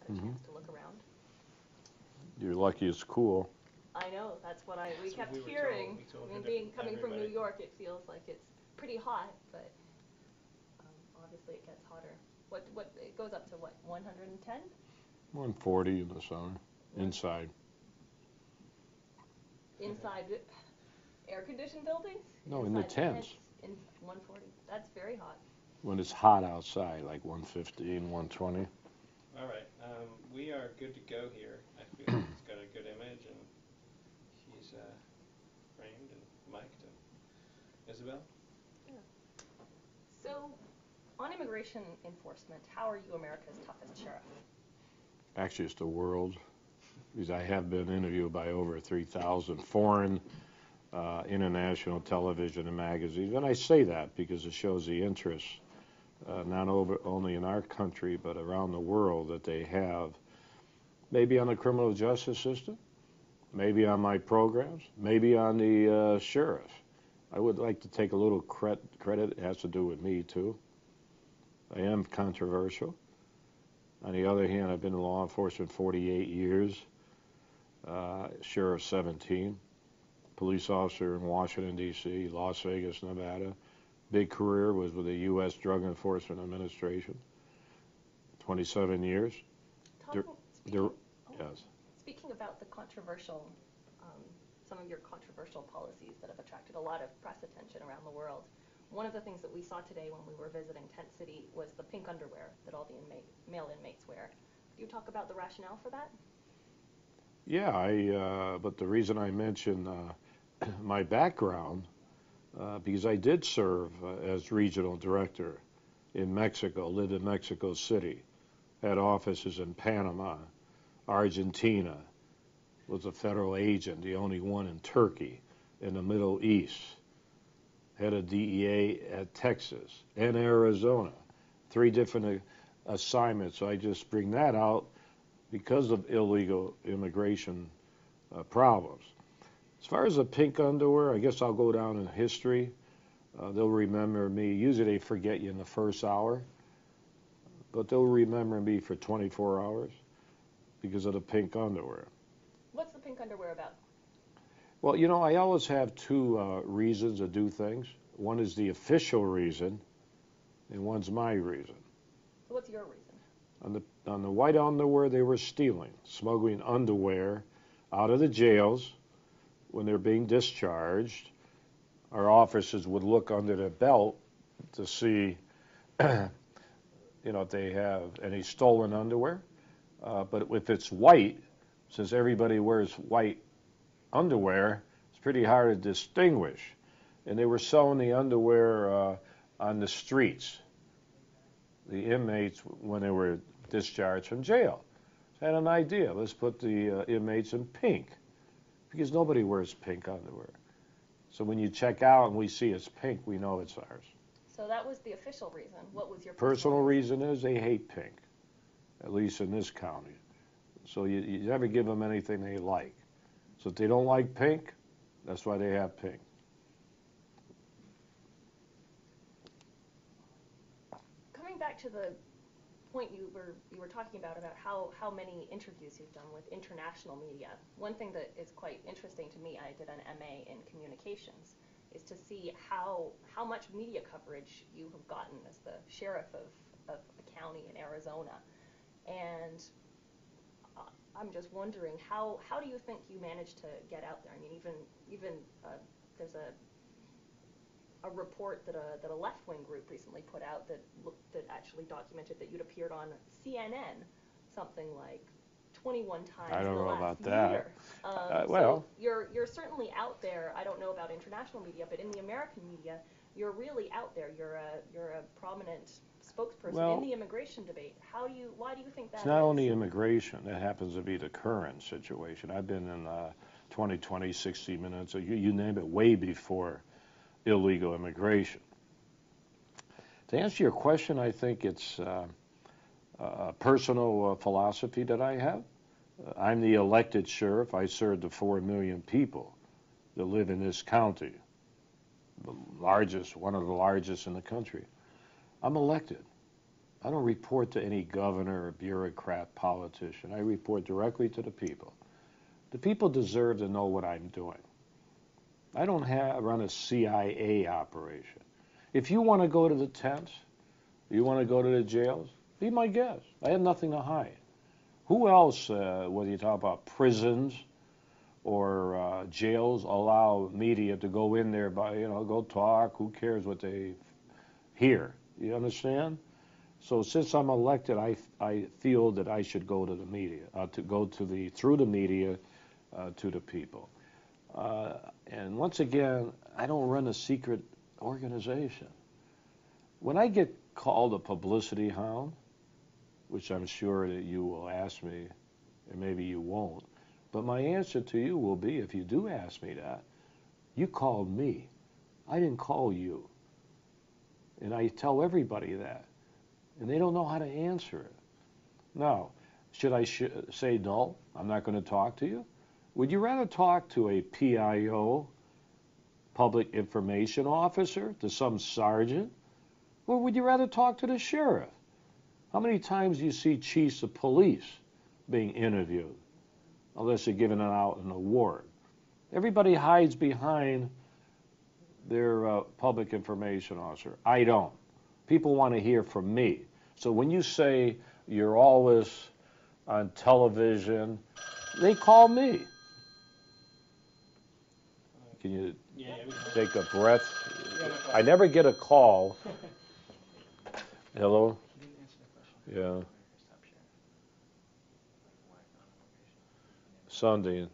a chance to look around. You're lucky it's cool. I know, that's what we kept we were hearing. told I mean, coming from New York, it feels like it's pretty hot, but obviously it gets hotter. What it goes up to what, 110? 140 in the summer, inside. Inside air-conditioned buildings? No, in the tents. In 140. That's very hot. When it's hot outside, like 115, 120. All right, we are good to go here. I feel like it's got a good image, and she's framed and mic'd. And Isabel? Yeah. So, on immigration enforcement, how are you America's toughest sheriff? Actually, it's the world, because I have been interviewed by over 3,000 foreign, international television and magazines. And I say that because it shows the interest, not only in our country, but around the world that they have, maybe on the criminal justice system, maybe on my programs, maybe on the sheriff. I would like to take a little credit. It has to do with me, too. I am controversial. On the other hand, I've been in law enforcement 48 years, sheriff 17, police officer in Washington, D.C., Las Vegas, Nevada. Big career was with the U.S. Drug Enforcement Administration, 27 years. Yes. Speaking about the controversial, some of your controversial policies that have attracted a lot of press attention around the world, one of the things that we saw today when we were visiting Tent City was the pink underwear that all the male inmates wear. Could you talk about the rationale for that? Yeah, but the reason I mentioned my background, because I did serve as regional director in Mexico, lived in Mexico City, had offices in Panama, Argentina, was a federal agent, the only one in Turkey, in the Middle East, head of DEA at Texas and Arizona, 3 different assignments. So I just bring that out because of illegal immigration problems. As far as the pink underwear, I guess I'll go down in history. They'll remember me. Usually they forget you in the first hour, but they'll remember me for 24 hours because of the pink underwear. What's the pink underwear about? Well, you know, I always have 2 reasons to do things. One is the official reason, and one's my reason. So what's your reason? On the white underwear, they were stealing, smuggling underwear out of the jails when they're being discharged. Our officers would look under their belt to see, you know, if they have any stolen underwear. But if it's white, since everybody wears white underwear, it's pretty hard to distinguish. And they were selling the underwear on the streets. The inmates, when they were discharged from jail, had an idea. Let's put the inmates in pink, because nobody wears pink underwear. So when you check out and we see it's pink, we know it's ours. So that was the official reason. What was your personal reason? Is they hate pink, at least in this county. So you never give them anything they like. So if they don't like pink, that's why they have pink. Coming back to the point you were talking about how many interviews you've done with international media. One thing that is quite interesting to me, I did an MA in communications, is to see how much media coverage you have gotten as the sheriff of a county in Arizona. And I'm just wondering, how do you think you managed to get out there? I mean, even there's a report that a left-wing group recently put out that actually documented that you'd appeared on CNN something like 21 times I don't in the know last about year. that. Well, so you're certainly out there. I don't know about international media, but in the American media, you're really out there. You're a prominent spokesperson in the immigration debate. Why do you think that is? It's not only immigration. That happens to be the current situation. I've been in 2020, 60 Minutes, you name it, way before illegal immigration. To answer your question, I think it's a personal philosophy that I have. I'm the elected sheriff. I serve the 4 million people that live in this county, the largest, one of the largest in the country. I'm elected. I don't report to any governor or bureaucrat, politician. I report directly to the people. The people deserve to know what I'm doing. I don't run a CIA operation. If you want to go to the tents, you want to go to the jails, be my guest. I have nothing to hide. Who else, whether you talk about prisons or jails, allow media to go in there, go talk, who cares what they hear? You understand? So since I'm elected, I feel that I should go to the media, through the media to the people. And once again, I don't run a secret organization. When I get called a publicity hound, which I'm sure that you will ask me, and maybe you won't, but my answer to you will be, if you do ask me that, you called me. I didn't call you. And I tell everybody that. And they don't know how to answer it. Now, should I say no, I'm not going to talk to you? Would you rather talk to a PIO, public information officer, to some sergeant? Or would you rather talk to the sheriff? How many times do you see chiefs of police being interviewed? Unless they're giving out an award. Everybody hides behind their public information officer. I don't. People want to hear from me. So when you say you're always on television, they call me. Can you take a breath? I never get a call. Hello? Yeah. Sunday.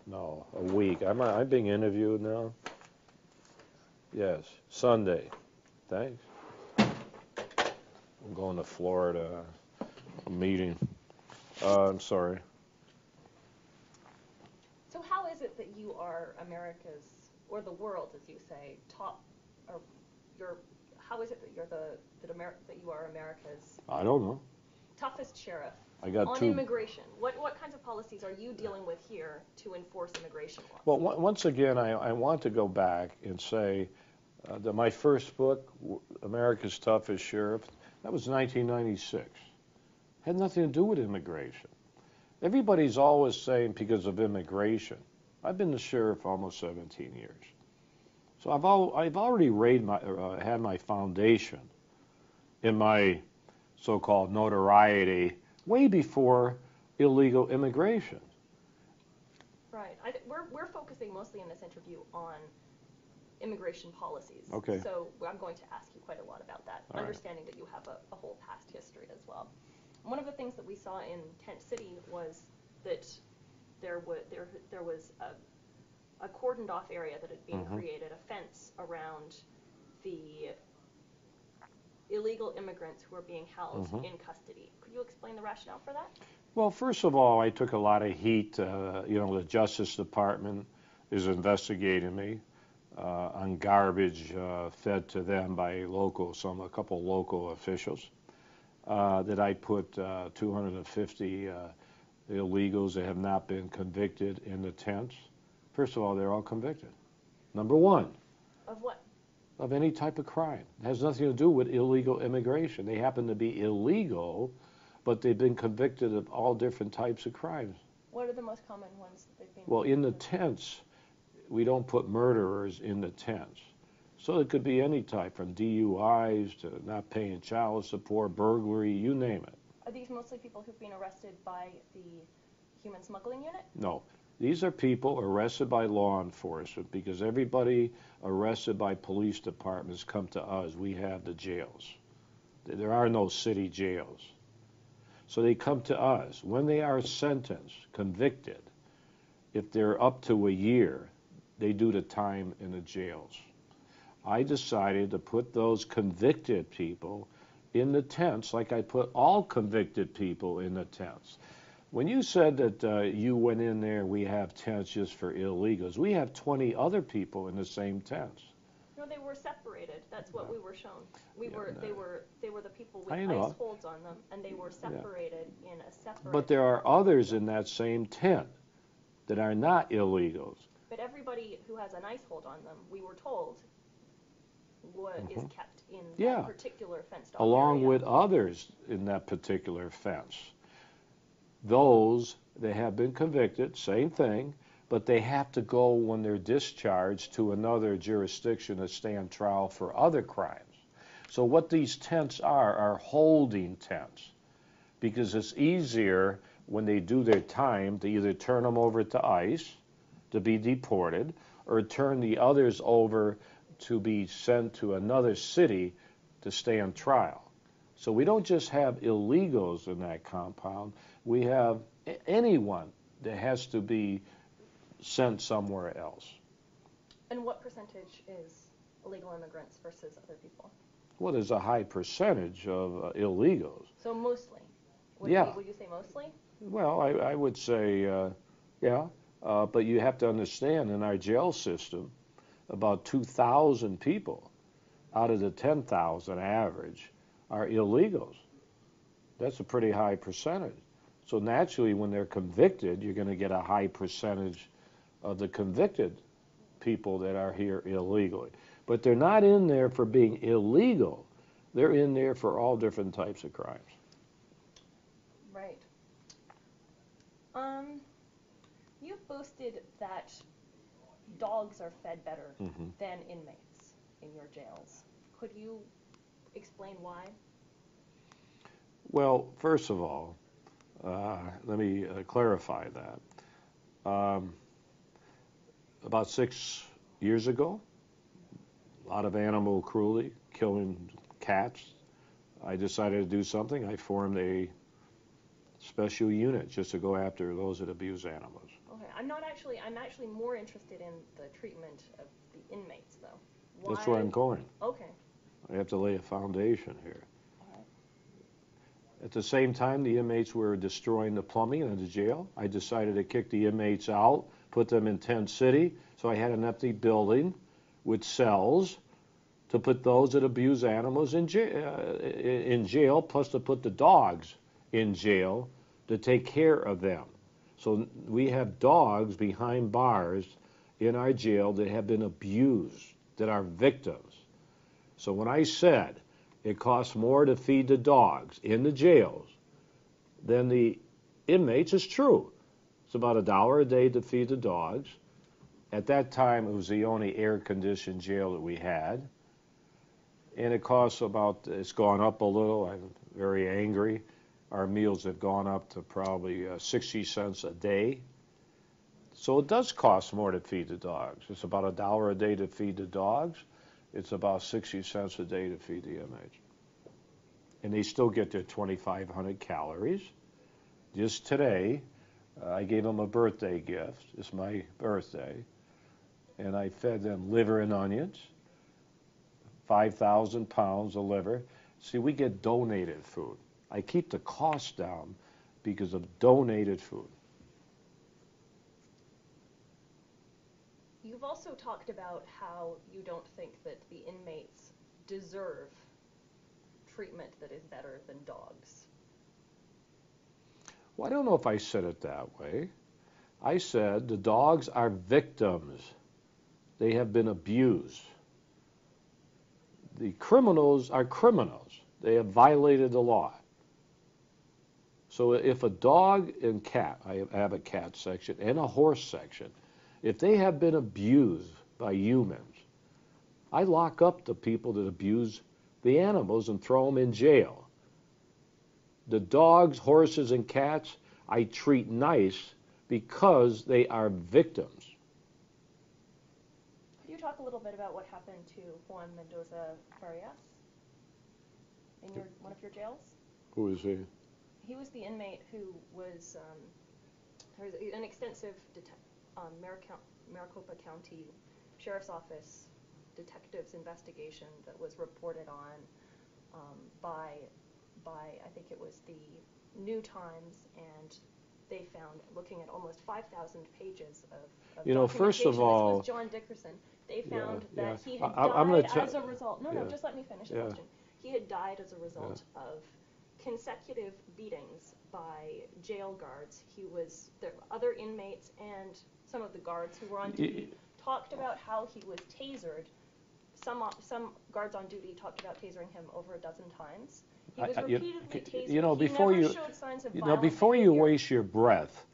No, a week. I'm being interviewed now. Yes, Sunday. Thanks. I'm going to Florida, a meeting. I'm sorry. So how is it that you are America's, or the world, as you say, top, or how is it that that you are America's I don't know. toughest sheriff On immigration? What kinds of policies are you dealing with here to enforce immigration laws? Well, once again, I want to go back and say that my first book, America's Toughest Sheriff, that was 1996. Had nothing to do with immigration. Everybody's always saying because of immigration. I've been the sheriff for almost 17 years. So I've already had my foundation in my so-called notoriety way before illegal immigration. Right. We're focusing mostly in this interview on immigration policies. Okay. So I'm going to ask you quite a lot about that, All understanding that you have a whole past history as well. One of the things that we saw in Tent City was that there was a cordoned off area that had been created, a fence around the illegal immigrants who were being held in custody. Could you explain the rationale for that? Well, first of all, I took a lot of heat. The Justice Department is investigating me on garbage fed to them by a couple local officials. That I put 250 illegals that have not been convicted in the tents. First of all, they're all convicted. Number one. Of what? Of any type of crime. It has nothing to do with illegal immigration. They happen to be illegal, but they've been convicted of all different types of crimes. What are the most common ones that they've been? Well, in the tents, we don't put murderers in the tents. So it could be any type, from DUIs to not paying child support, burglary, you name it. Are these mostly people who've been arrested by the human smuggling unit? No. These are people arrested by law enforcement because everybody arrested by police departments come to us. We have the jails. There are no city jails. So they come to us. When they are sentenced, convicted, if they're up to a year, they do the time in the jails. I decided to put those convicted people in the tents like I put all convicted people in the tents. When you said that you went in there, we have tents just for illegals, we have 20 other people in the same tents. No, they were separated. That's what we were shown. They were the people with I ice know. holds on them, and they were separated in a separate. But there are others in that same tent that are not illegals. But everybody who has an ice hold on them, we were told, what is kept in Yeah. that particular fenced-off Along area. with others in that particular offense. Those that have been convicted, same thing, but they have to go when they're discharged to another jurisdiction to stand trial for other crimes. So what these tents are holding tents, because it's easier when they do their time to either turn them over to ICE to be deported or turn the others over to be sent to another city to stand trial. So we don't just have illegals in that compound, we have anyone that has to be sent somewhere else. And what percentage is illegal immigrants versus other people? Well, there's a high percentage of illegals. So mostly? Would you say mostly? Well, I would say, yeah. But you have to understand, in our jail system, about 2,000 people out of the 10,000 average are illegals. That's a pretty high percentage. So naturally, when they're convicted, you're going to get a high percentage of the convicted people that are here illegally. But they're not in there for being illegal. They're in there for all different types of crimes. Right. You've boasted that dogs are fed better than inmates in your jails. Could you explain why? Well, first of all, let me clarify that. About 6 years ago, a lot of animal cruelty, killing cats. I decided to do something. I formed a special unit just to go after those that abuse animals. Okay, I'm actually more interested in the treatment of the inmates, though. Why? That's where I'm going. Okay. I have to lay a foundation here. All right. At the same time, the inmates were destroying the plumbing in the jail. I decided to kick the inmates out, put them in Tent City, so I had an empty building with cells to put those that abuse animals in jail, plus to put the dogs in jail to take care of them. So we have dogs behind bars in our jail that have been abused, that are victims. So when I said it costs more to feed the dogs in the jails than the inmates, it's true. It's about $1 a day to feed the dogs. At that time, it was the only air-conditioned jail that we had. And it costs about, it's gone up a little. I'm very angry. Our meals have gone up to probably 60 cents a day. So it does cost more to feed the dogs. It's about $1 a day to feed the dogs. It's about 60 cents a day to feed the inmates. And they still get their 2,500 calories. Just today, I gave them a birthday gift. It's my birthday. And I fed them liver and onions, 5,000 pounds of liver. See, we get donated food. I keep the cost down because of donated food. You've also talked about how you don't think that the inmates deserve treatment that is better than dogs. Well, I don't know if I said it that way. I said the dogs are victims. They have been abused. The criminals are criminals. They have violated the law. So if a dog and cat, I have a cat section and a horse section, if they have been abused by humans, I lock up the people that abuse the animals and throw them in jail. The dogs, horses, and cats, I treat nice because they are victims. Could you talk a little bit about what happened to Juan Mendoza Farias in one of your jails? Who is he? He was the inmate who was, there was an extensive Maricopa County Sheriff's Office detectives investigation that was reported on by I think it was the New Times, and they found, looking at almost 5,000 pages of You know, first of documentation. all, This was John Dickerson. They found yeah. that he had I'm died gonna as a result. No, just let me finish the Yeah. question. He had died as a result of consecutive beatings by jail guards. There were other inmates and some of the guards who were on duty talked about how he was tasered some guards on duty talked about tasering him over a dozen times. He was You repeatedly tasered. you know, He before never you, showed signs of you know, violent before you behavior. waste your breath,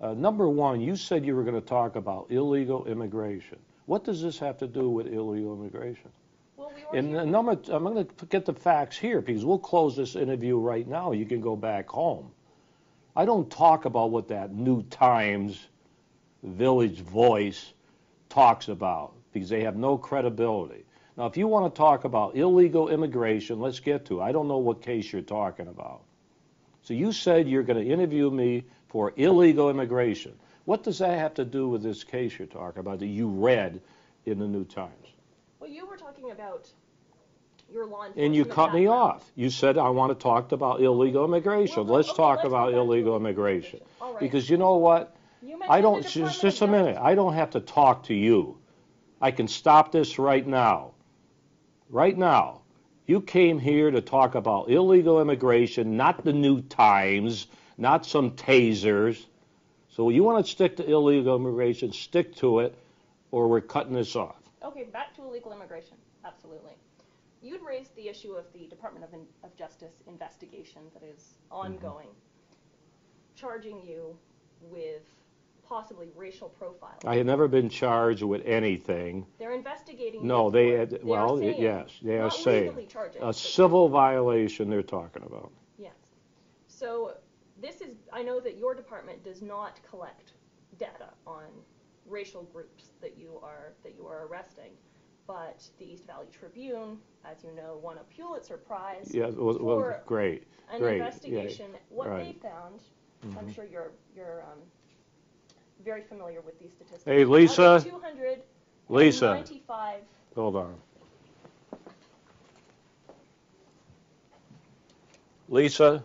number one, you said you were going to talk about illegal immigration. What does this have to do with illegal immigration? Well, we were And here- I'm going to get the facts here because we'll close this interview right now. You can go back home. I don't talk about what that New Times Village Voice talks about because they have no credibility. Now, if you want to talk about illegal immigration, let's get to it. I don't know what case you're talking about. So you said you're going to interview me for illegal immigration. What does that have to do with this case you're talking about that you read in the New Times? Well, you were talking about your law enforcement And you cut me background. off. You said, I want to talk about illegal immigration. Well, Let's okay, talk let's go about back to illegal illegal immigration. All right. Because you know what? You mentioned I don't, the Department just of a minute. Justice. I don't have to talk to you. I can stop this right now. Right now. You came here to talk about illegal immigration, not the New Times, not some tasers. So you want to stick to illegal immigration, stick to it, or we're cutting this off. Okay, back to illegal immigration. Absolutely. You'd raised the issue of the Department of Justice investigation that is ongoing, charging you with possibly racial profiling. I had never been charged with anything. They're investigating. No, you they for had, it. well, are saying, yes, they are not saying. legally charging, A but- civil violation they're talking about. Yes. So this is, I know that your department does not collect data on racial groups that you are arresting, but the East Valley Tribune, as you know, won a Pulitzer Prize Yeah, well, for great, an great. investigation. Yeah, What right. they found, I'm sure you're very familiar with these statistics. Hey, Out of Lisa. 295 Hold on. Lisa?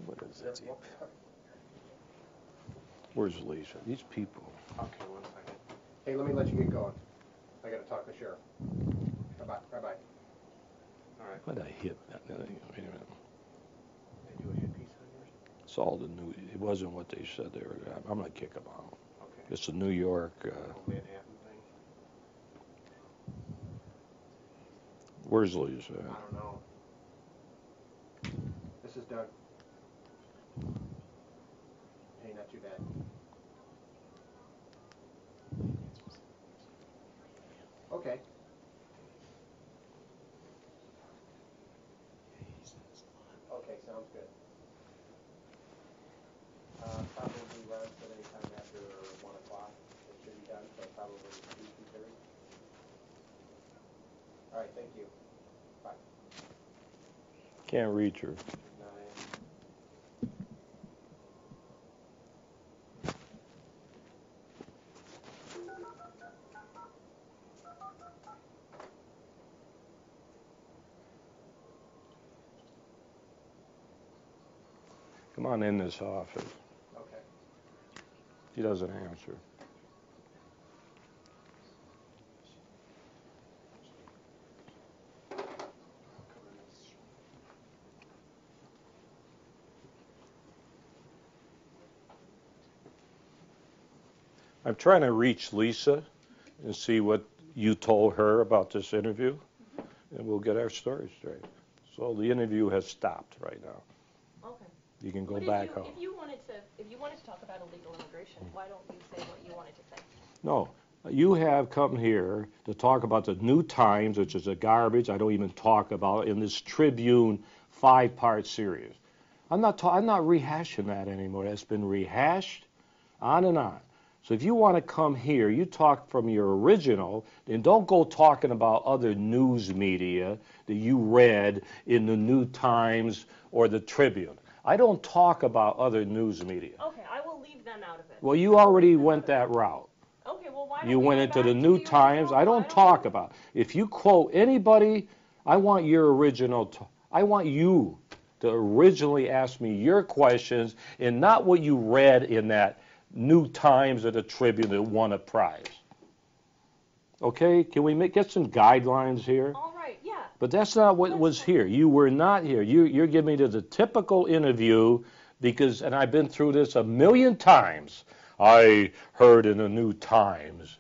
What is it? Where's Lisa? These people. Okay, 1 second. Hey, let me let you get going. I gotta talk to the sheriff. Bye-bye, bye-bye. All right. What did I hit? Wait a minute. Did you a hit piece on yours? It's all the new. It wasn't what they said they were. I'm gonna kick them out. Okay. It's a New York. Manhattan thing? Where's Lisa? I don't know. This is Doug. Hey, not too bad. Okay. Okay, sounds good. Probably run for any time after 1 o'clock. It should be done, so probably 2:30. All right, thank you. Bye. Can't reach her. 9. Come on in this office. Okay. He doesn't answer. I'm trying to reach Lisa and see what you told her about this interview, and we'll get our story straight. So the interview has stopped right now. Okay. You can go What if back you, home. If you wanted to talk about illegal immigration, why don't you say what you wanted to say? No, you have come here to talk about the New Times, which is a garbage I don't even talk about in this Tribune 5-part series. I'm not rehashing that anymore. That's been rehashed on and on. So if you want to come here, you talk from your original, and don't go talking about other news media that you read in the New Times or the Tribune. I don't talk about other news media. Okay, I will leave them out of it. Well, you already went that route. Okay, well, why don't You we went go into back the to New the Times. original? I don't talk about. If you quote anybody, I want your original. I want you to originally ask me your questions and not what you read in that New Times or the Tribune that won a prize. Okay? Can we get some guidelines here? All right, yeah. But that's not what was here. You were not here. You're giving me the typical interview because, and I've been through this a million times. I heard in the New Times.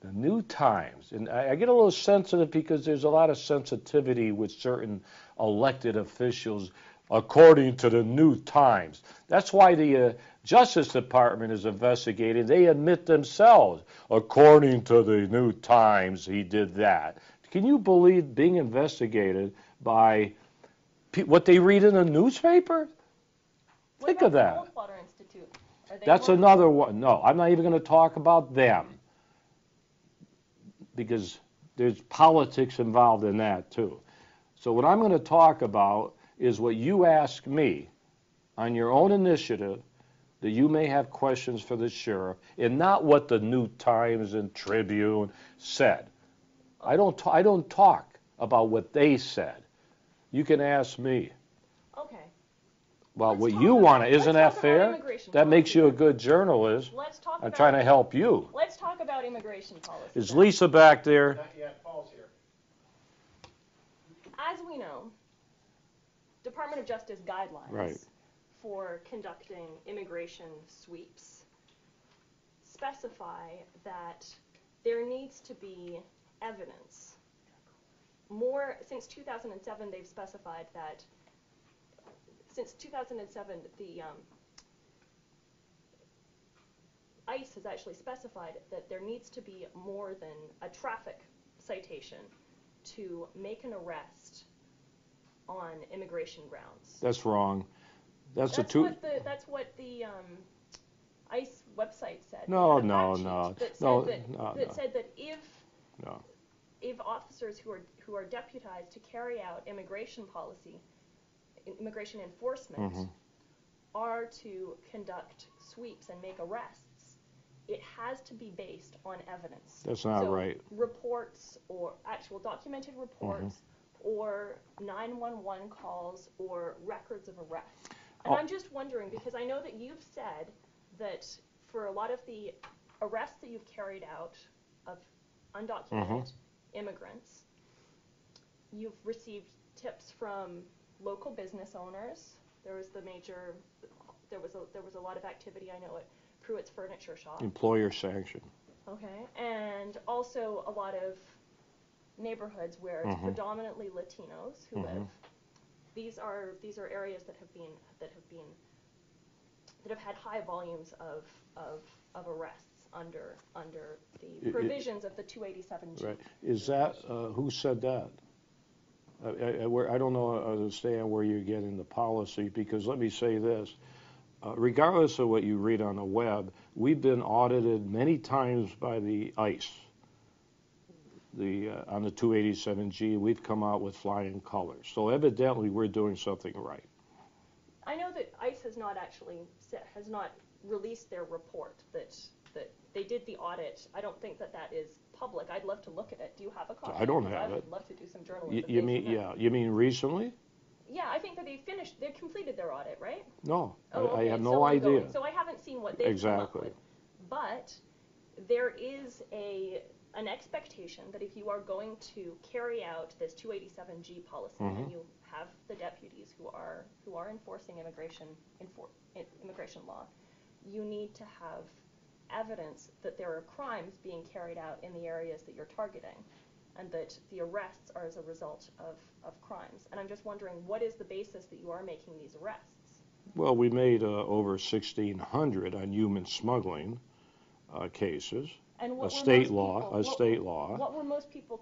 The New Times. And I get a little sensitive because there's a lot of sensitivity with certain elected officials, according to the New Times. That's why the Justice Department is investigating. They admit themselves, according to the New Times, he did that. Can you believe being investigated by what they read in the newspaper? Think of that. What about the Goldwater Institute? Are they That's more- another one. No, I'm not even going to talk about them because there's politics involved in that too. So what I'm going to talk about is what you asked me on your own initiative, that you may have questions for the sheriff, and not what the New Times and Tribune said. I don't talk about what they said. You can ask me. Okay. Well, Let's what talk you about- want to, let's isn't talk that about fair? immigration That makes policy. you a good journalist. Let's talk I'm about. trying to help you. Let's talk about immigration policy. Is then. Lisa back there? Not yet, Paul's here. As we know, Department of Justice guidelines Right. for conducting immigration sweeps specify that there needs to be evidence. Since 2007, they've specified that. Since 2007, the ICE has actually specified that there needs to be more than a traffic citation to make an arrest on immigration grounds. That's wrong. That's That's what the ICE website said. No, They had a no, fact no, sheet that said no, that, no, that no. said that No. if officers who are deputized to carry out immigration policy, immigration enforcement, Mhm. are to conduct sweeps and make arrests, it has to be based on evidence. That's not So right. reports or actual documented reports or 911 calls or records of arrests. And Oh. I'm just wondering, because I know that you've said that for a lot of the arrests that you've carried out of undocumented immigrants, you've received tips from local business owners. There was a lot of activity, I know, at Pruitt's Furniture Shop. Employer sanction. Okay, and also a lot of neighborhoods where it's predominantly Latinos who live. These are areas that have had high volumes of arrests under the provisions of the 287G. Right. Is that, who said that? I don't understand where you're getting the policy, because let me say this. Regardless of what you read on the web, we've been audited many times by the ICE. On the 287G, we've come out with flying colors. So evidently, we're doing something right. I know that ICE has not released their report that they did the audit. I don't think that is public. I'd love to look at it. Do you have a copy? I don't Because have I it. would love to do some journalism. You based mean, on that. yeah, you mean recently? Yeah, I think that they completed their audit, right? No, Oh, I okay, have so no ongoing. idea. So I haven't seen what they've come up Exactly. with. But there is an expectation that if you are going to carry out this 287G policy and you have the deputies who are enforcing immigration law, you need to have evidence that there are crimes being carried out in the areas that you're targeting, and that the arrests are as a result of crimes. And I'm just wondering, what is the basis that you are making these arrests? Well, we made over 1,600 on human smuggling cases. And what A were state most law. What were most people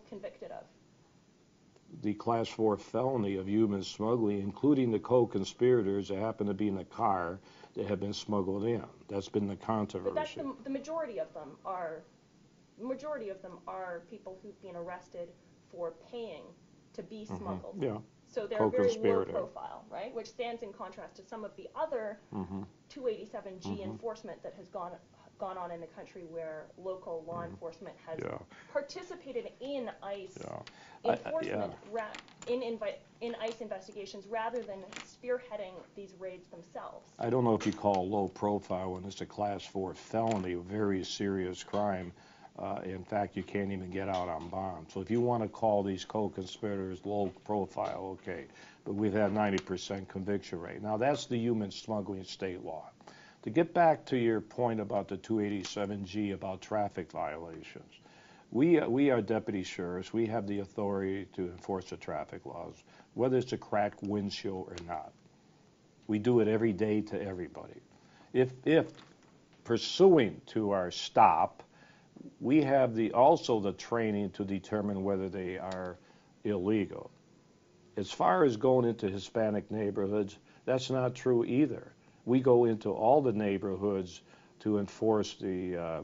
convicted of? The class 4 felony of human smuggling, including the co-conspirators that happen to be in the car that have been smuggled in. That's been the But controversy. that's the majority of them are people who've been arrested for paying to be smuggled. Yeah. So they're very low Co-conspirator. profile, right? Which stands in contrast to some of the other 287G enforcement that has gone on in the country, where local law enforcement has Yeah. participated in ICE Yeah. enforcement, in ICE investigations, rather than spearheading these raids themselves. I don't know if you call low profile when it's a class 4 felony, a very serious crime. In fact, you can't even get out on bond. So if you want to call these co-conspirators low profile, okay. But we've had 90% conviction rate. Now that's the human smuggling state law. To get back to your point about the 287G about traffic violations, we are deputy sheriffs. We have the authority to enforce the traffic laws, whether it's a cracked windshield or not. We do it every day to everybody. If pursuing to our stop, we have also the training to determine whether they are illegal. As far as going into Hispanic neighborhoods, that's not true either. We go into all the neighborhoods to enforce the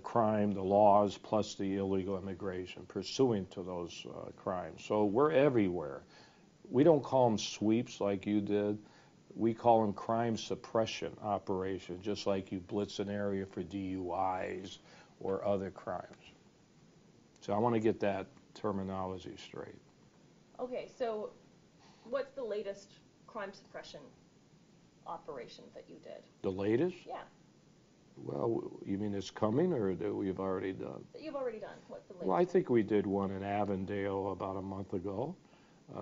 crime, the laws, plus the illegal immigration, pursuing to those crimes. So we're everywhere. We don't call them sweeps like you did. We call them crime suppression operations, just like you blitz an area for DUIs or other crimes. So I want to get that terminology straight. Okay, so what's the latest crime suppression operation that you did? The latest? Yeah. Well, you mean it's coming or that we've already done? That you've already done. What's the latest? Well, I think we did one in Avondale about a month ago.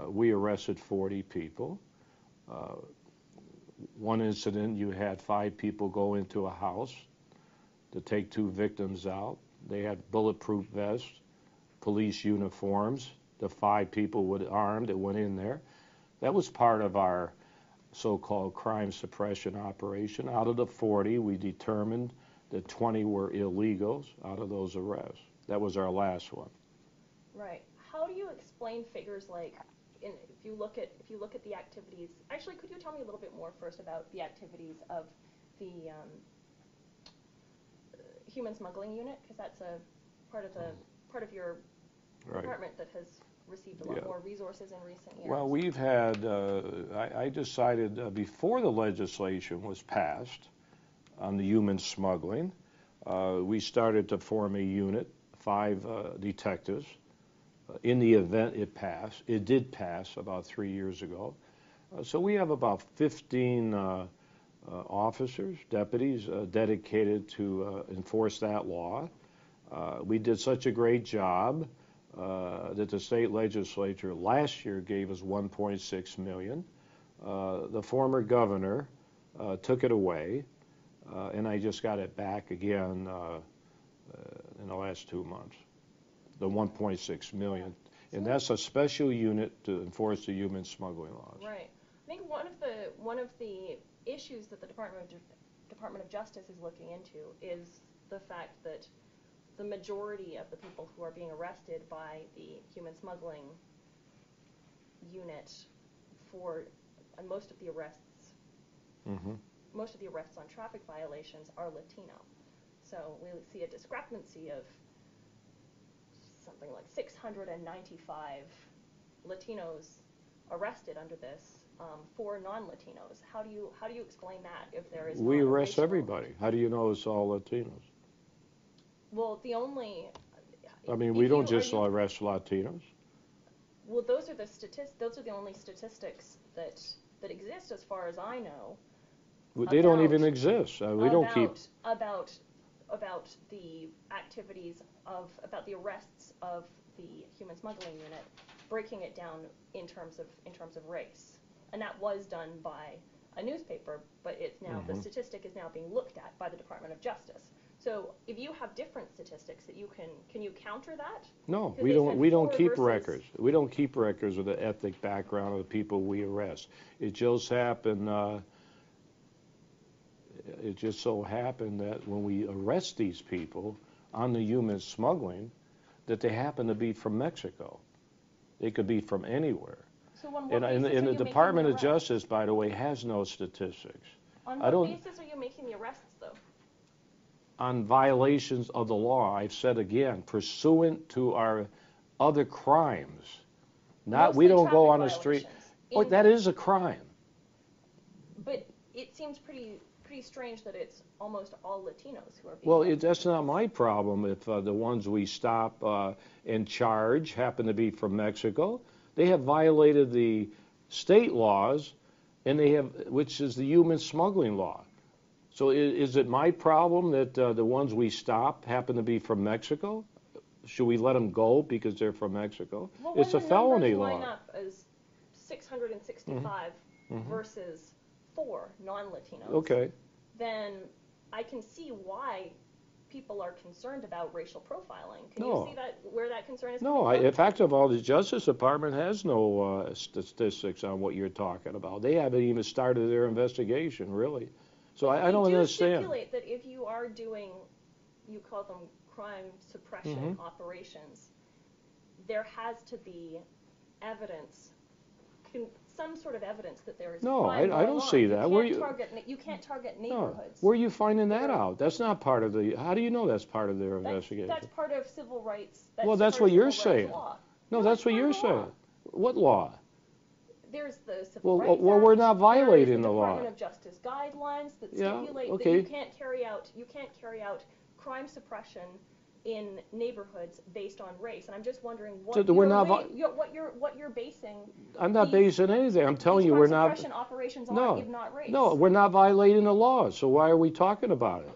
We arrested 40 people. One incident, you had 5 people go into a house to take 2 victims out. They had bulletproof vests, police uniforms. The 5 people with armed that went in there. That was part of our so-called crime suppression operation. Out of the 40, we determined that 20 were illegals out of those arrests. That was our last one. Right. How do you explain figures like, if you look at the activities? Actually, could you tell me a little bit more first about the activities of the human smuggling unit, because that's a part of your department that has received a lot more resources in recent years. Well, we've had, I decided before the legislation was passed on the human smuggling, we started to form a unit, 5 detectives. In the event it passed, it did pass about 3 years ago. So we have about 15 officers, deputies, dedicated to enforce that law. We did such a great job that the state legislature last year gave us $1.6 million. The former governor took it away, and I just got it back again in the last 2 months, the $1.6 million. And that's a special unit to enforce the human smuggling laws. Right. I think one of the issues that the Department of Justice is looking into is the fact that the majority of the people who are being arrested by the human smuggling unit and most of the arrests on traffic violations are Latino. So we see a discrepancy of something like 695 Latinos arrested under this for non-Latinos. How do you explain that if there is We not a arrest racial- everybody. How do you know it's all Latinos? Well, the only... I mean, we don't just arrest Latinos. Well, those are the only statistics that exist, as far as I know. They don't even exist. We don't keep about the activities about the arrests of the human smuggling unit, breaking it down in terms of race, and that was done by a newspaper, but it's now the statistic is now being looked at by the Department of Justice. So if you have different statistics that can you counter that? No, we don't keep records. We don't keep records of the ethnic background of the people we arrest. It just happened. It just so happened that when we arrest these people on the human smuggling, that they happen to be from Mexico. They could be from anywhere. So on what basis And are the you making Department the of arrests? Justice, by the way, has no statistics. On what basis are you making the arrests, though? On violations of the law, I've said again, pursuant to our other crimes. We don't go on the street. Oh, that is a crime. But it seems pretty strange that it's almost all Latinos who are being Well, arrested. that's not my problem if the ones we stop and charge happen to be from Mexico. They have violated the state laws, and which is the human smuggling law. So is it my problem that the ones we stop happen to be from Mexico? Should we let them go because they're from Mexico? Well, It's a when the felony numbers law. line up as 665 versus 4 non-Latinos, Okay. then I can see why people are concerned about racial profiling. Can No. you see that where that concern is No, coming from? in fact of all, the Justice Department has no statistics on what you're talking about. They haven't even started their investigation, really. So I don't You do understand. stipulate that if you are doing, you call them crime suppression operations, there has to be evidence, some sort of evidence that there is No, crime I going don't on. see that. You can't target No. neighborhoods. Where are you finding that Where- out? That's not part of the. How do you know that's part of their That's investigation? part of civil rights. Well, that's part what of you're civil rights saying. law. No, that's it's what part you're of the law. saying. What law? There's the Civil Well, Rights well, Act. we're not violating There's the law. Department of Justice guidelines that Yeah, stipulate okay. that you can't carry out crime suppression in neighborhoods based on race. And I'm just wondering what So we're not what you're basing. I'm not these- basing anything. I'm telling these you crime we're not. suppression operations No, on, if not race. No, we're not violating the law. So why are we talking about it?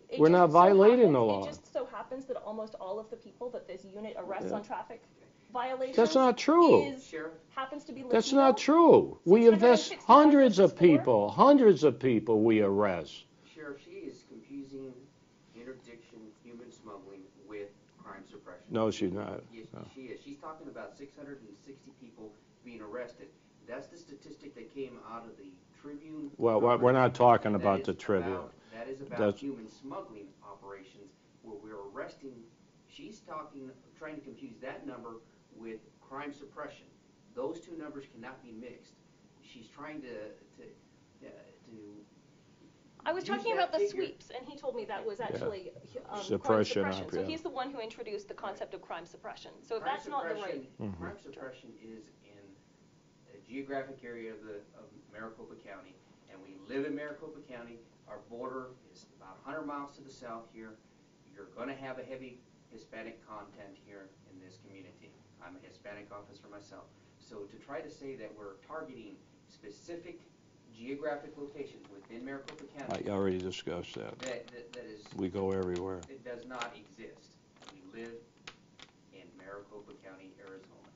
It we're just not so violating the happens- law. It just so happens that almost all of the people that this unit arrests on traffic violations That's not true. happens to be Latino. That's not true. We invest 665 hundreds of versus 4? people. Hundreds of people we arrest. Sheriff, she is confusing interdiction, human smuggling with crime suppression. No, she's not. Yes, No. she is. She's talking about 660 people being arrested. That's the statistic that came out of the Tribune. Well, we're not talking about the Tribune. Tribune. That is about That's- human smuggling operations where we're arresting. She's trying to confuse that number with crime suppression. Those two numbers cannot be mixed. She's trying to I was use talking that about the figure. sweeps, and he told me that was actually Suppression, crime suppression. So yeah. he's the one who introduced the concept of crime suppression. So if Crime that's not the right, suppression- Crime suppression is in a geographic area of Maricopa County, and we live in Maricopa County. Our border is about 100 miles to the south here. You're going to have a heavy Hispanic content here in this community. I'm a Hispanic officer myself. So to try to say that we're targeting specific geographic locations within Maricopa County, I already discussed that. that is, We go everywhere. it does not exist. We live in Maricopa County, Arizona.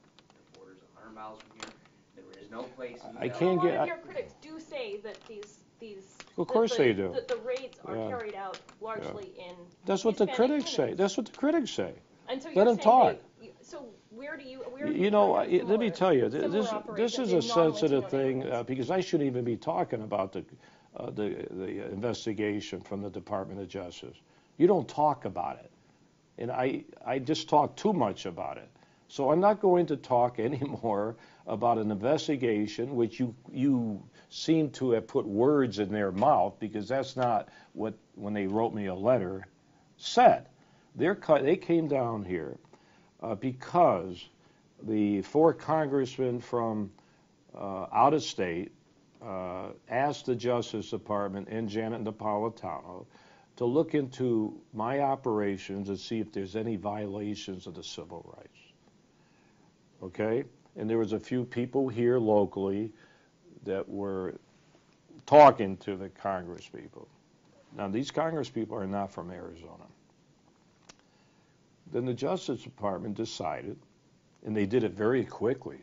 The border's 100 miles from here. There is no place. I a can't lot get. of your critics do say that these Of course they do. that the raids are Yeah. carried out largely in That's what the Hispanic critics say. communities. That's what the critics say. And so Let you're them saying talk. so where do you You know, find let me similar- tell you, similar this operations is in a sensitive non-Latino thing neighborhoods? because I shouldn't even be talking about the investigation from the Department of Justice. You don't talk about it, and I just talk too much about it. So I'm not going to talk anymore about an investigation which you seem to have put words in their mouth, because that's not what, when they wrote me a letter, said. They came down here because the 4 congressmen from out of state asked the Justice Department and Janet Napolitano to look into my operations and see if there's any violations of the civil rights. Okay? And there was a few people here locally that were talking to the Congress people. Now, these Congress people are not from Arizona. Then the Justice Department decided, and they did it very quickly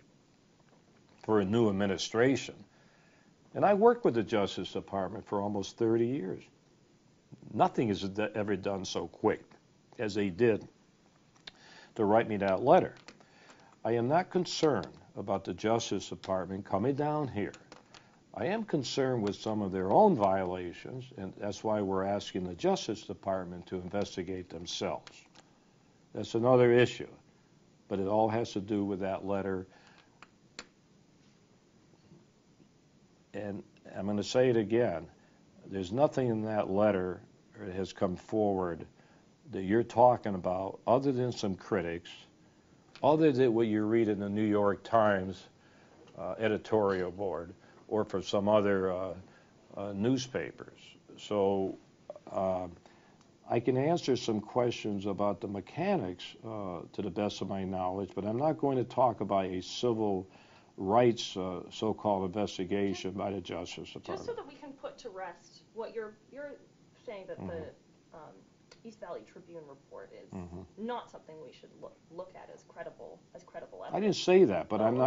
for a new administration. And I worked with the Justice Department for almost 30 years. Nothing is ever done so quick as they did to write me that letter. I am not concerned about the Justice Department coming down here. I am concerned with some of their own violations, and that's why we're asking the Justice Department to investigate themselves. That's another issue, but it all has to do with that letter. And I'm going to say it again. There's nothing in that letter that has come forward that you're talking about other than some critics, other than what you read in the New York Times editorial board or for some other newspapers. So I can answer some questions about the mechanics to the best of my knowledge, but I'm not going to talk about a civil rights so-called investigation by the Justice Department. Just so that we can put to rest what you're saying, that the East Valley Tribune report is not something we should look at as credible evidence. I didn't say that, but I'm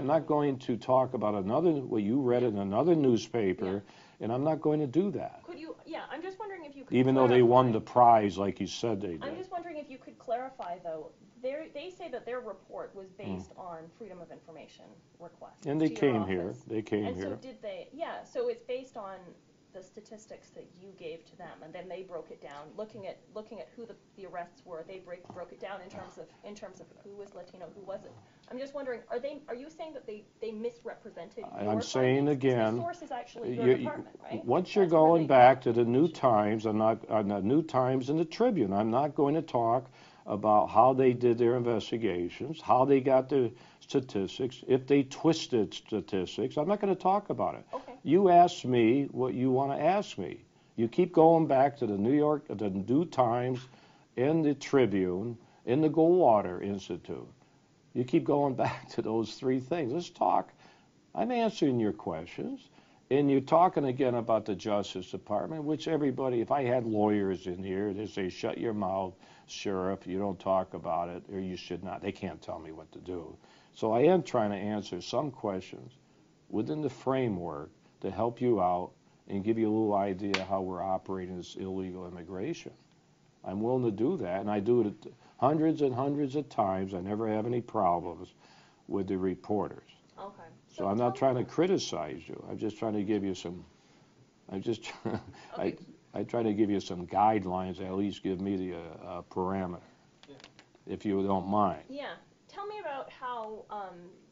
not going to talk about what you read in another newspaper, and I'm not going to do that. Could you? Yeah, I'm just wondering if you could. Even though they won the prize, like you said they did. I'm just wondering if you could clarify, though. They say that their report was based on Freedom of Information requests. And they to your came here. office. They came And here. so did they? Yeah. So it's based on the statistics that you gave to them, and then they broke it down, looking at who the arrests were. They broke it down in terms of who was Latino, who wasn't. I'm just wondering, are you saying that they misrepresented your I'm saying findings? 'Cause again, the source is actually your department, right? once you're That's where going they- back to the New Times, on the New Times and the Tribune, I'm not going to talk about how they did their investigations, how they got their statistics, if they twisted statistics. I'm not going to talk about it. Okay. You ask me what you want to ask me. You keep going back to the New Times, and the Tribune, and the Goldwater Institute. You keep going back to those three things. Let's talk. I'm answering your questions. And you're talking again about the Justice Department, which everybody, if I had lawyers in here, they say, shut your mouth, Sheriff, you don't talk about it, or you should not. They can't tell me what to do. So I am trying to answer some questions within the framework to help you out and give you a little idea how we're operating this illegal immigration. I'm willing to do that, and I do it hundreds and hundreds of times. I never have any problems with the reporters. Okay. So I'm not trying to criticize you. I'm just trying to give you some. Okay. I try to give you some guidelines. At least give me the parameter, if you don't mind. Yeah. Tell me about how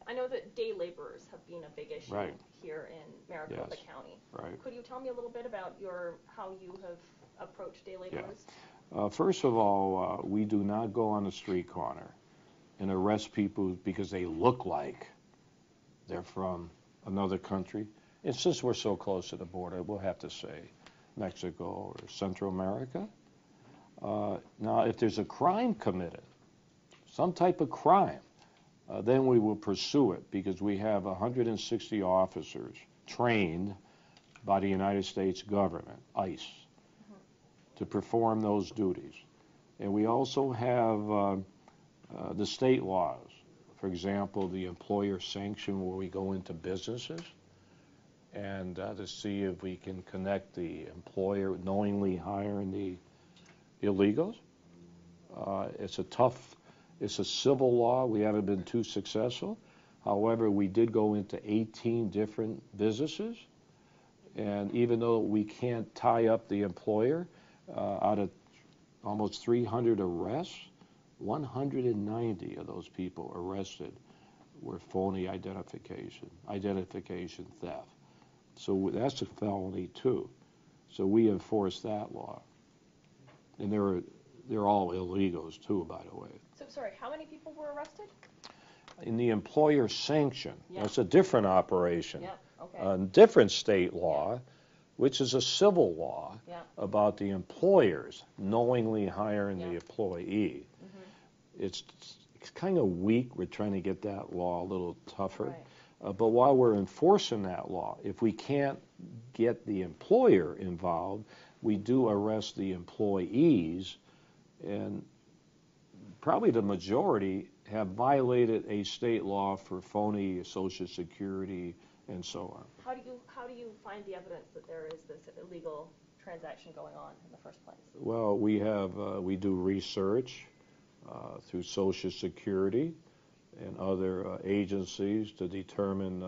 I know that day laborers have been a big issue Right. here in Maricopa Yes. County. Right. Could you tell me a little bit about how you have approached day laborers? First of all, we do not go on the street corner and arrest people because they look like they're from another country. And since we're so close to the border, we'll have to say Mexico or Central America. Now, if there's a crime committed, some type of crime, then we will pursue it because we have 160 officers trained by the United States government, ICE, to perform those duties. And we also have the state laws. For example, the employer sanction, where we go into businesses and to see if we can connect the employer knowingly hiring the illegals. It's a civil law. We haven't been too successful. However, we did go into 18 different businesses, and even though we can't tie up the employer, out of almost 300 arrests, 190 of those people arrested were phony identification theft. So that's a felony too. So we enforce that law. And they're all illegals too, by the way. So sorry, how many people were arrested? In the employer sanction, that's a different operation. Yeah. Okay. A different state law, which is a civil law about the employers knowingly hiring the employee. It's kind of weak. We're trying to get that law a little tougher. Right. But while we're enforcing that law, if we can't get the employer involved, we do arrest the employees, and probably the majority have violated a state law for phony Social Security and so on. How do you find the evidence that there is this illegal transaction going on in the first place? Well, we do research through Social Security and other agencies to determine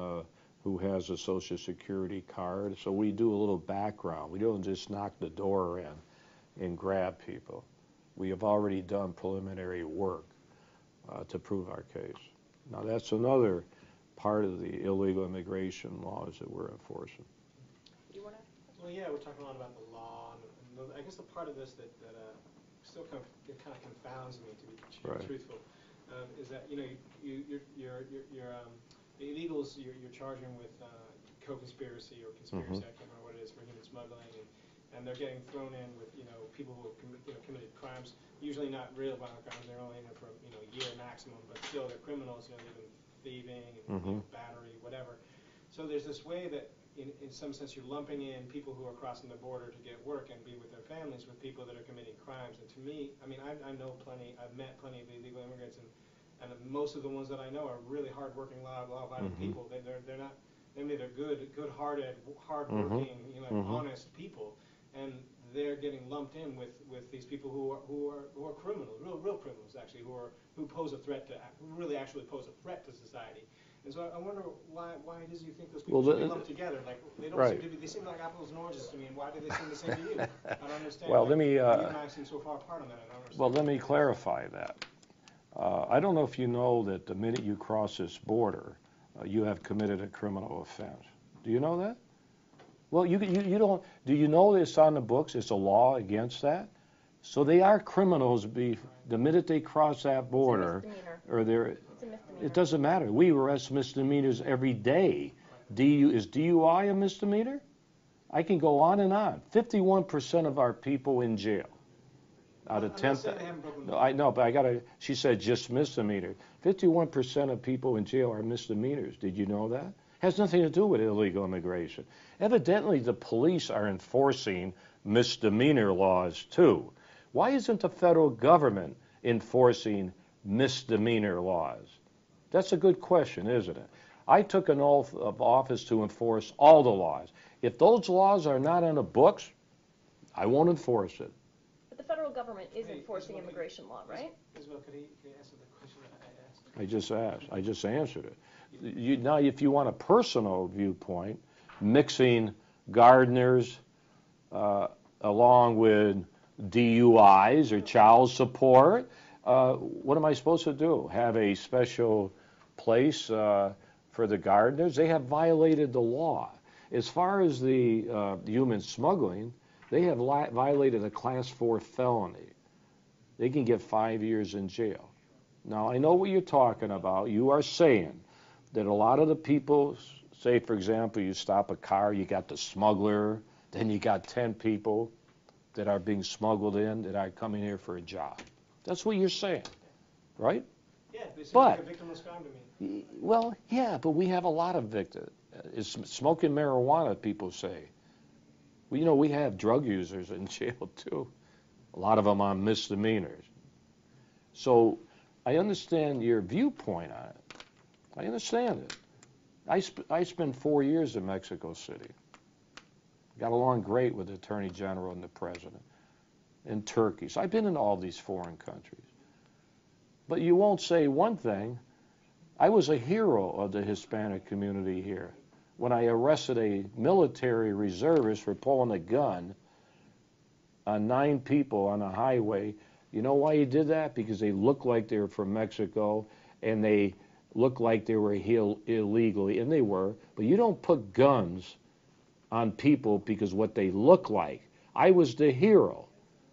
who has a Social Security card. So we do a little background. We don't just knock the door in and grab people. We have already done preliminary work to prove our case. Now that's another part of the illegal immigration laws that we're enforcing. You want to? Well, yeah, we're talking a lot about the law, and I guess the part of this that still kind of confounds me, to be truthful, is that you're the illegals you're charging with co-conspiracy or conspiracy. I can't remember what it is, for human smuggling, and they're getting thrown in with people who have committed crimes, usually not real violent crimes. They're only in there for a year maximum, but still they're criminals. They've been thieving and you know, battery, whatever. So there's this way that, in some sense, you're lumping in people who are crossing the border to get work and be with their families with people that are committing crimes. And to me, I mean, I know plenty, I've met plenty of illegal immigrants, and most of the ones that I know are really hardworking, law-abiding people. They're not, I mean, they're good-hearted, hardworking, you know, honest people, and they're getting lumped in with these people who are criminals, real criminals actually, who pose a threat to, who really actually pose a threat to society. And so I wonder why it is you think those people should be lumped together? Like they don't seem to be. They seem like apples and oranges to me. And why do they seem the same to you? I don't understand. Well, like, let me. you and I seem so far apart on that. I don't understand. Well, let me clarify that. I don't know if you know that the minute you cross this border, you have committed a criminal offense. Do you know that? Well, you don't. Do you know it's on the books? It's a law against that. So they are criminals. The minute they cross that border, or they're. It doesn't matter. We arrest misdemeanors every day. Is DUI a misdemeanor? I can go on and on. 51% of our people in jail. Out of 10,000. No, I know, but she said just misdemeanor. 51% of people in jail are misdemeanors. Did you know that? Has nothing to do with illegal immigration. Evidently, the police are enforcing misdemeanor laws too. Why isn't the federal government enforcing misdemeanor laws? That's a good question, isn't it? I took an oath of office to enforce all the laws. If those laws are not on the books, I won't enforce it. But the federal government is enforcing immigration law, right? Isabel, could he answer the question I asked? I just asked. I just answered it. Now, if you want a personal viewpoint, mixing gardeners along with DUIs or child support, what am I supposed to do? Have a special place for the gardeners? They have violated the law. As far as the human smuggling, they have violated a Class 4 felony. They can get 5 years in jail. Now, I know what you're talking about. You are saying that a lot of the people, say, for example, you stop a car, you got the smuggler, then you got 10 people that are being smuggled in that are coming here for a job. That's what you're saying, right? Yeah, they seem like a victimless crime to me. Well, yeah, but we have a lot of victims. Smoking marijuana, people say. Well, you know, we have drug users in jail, too. A lot of them on misdemeanors. So I understand your viewpoint on it. I understand it. I spent 4 years in Mexico City. Got along great with the Attorney General and the President. In Turkey. So I've been in all these foreign countries. But you won't say one thing. I was a hero of the Hispanic community here when I arrested a military reservist for pulling a gun on 9 people on a highway. You know why he did that? Because they looked like they were from Mexico and they looked like they were here illegally, and they were. But you don't put guns on people because what they look like. I was the hero.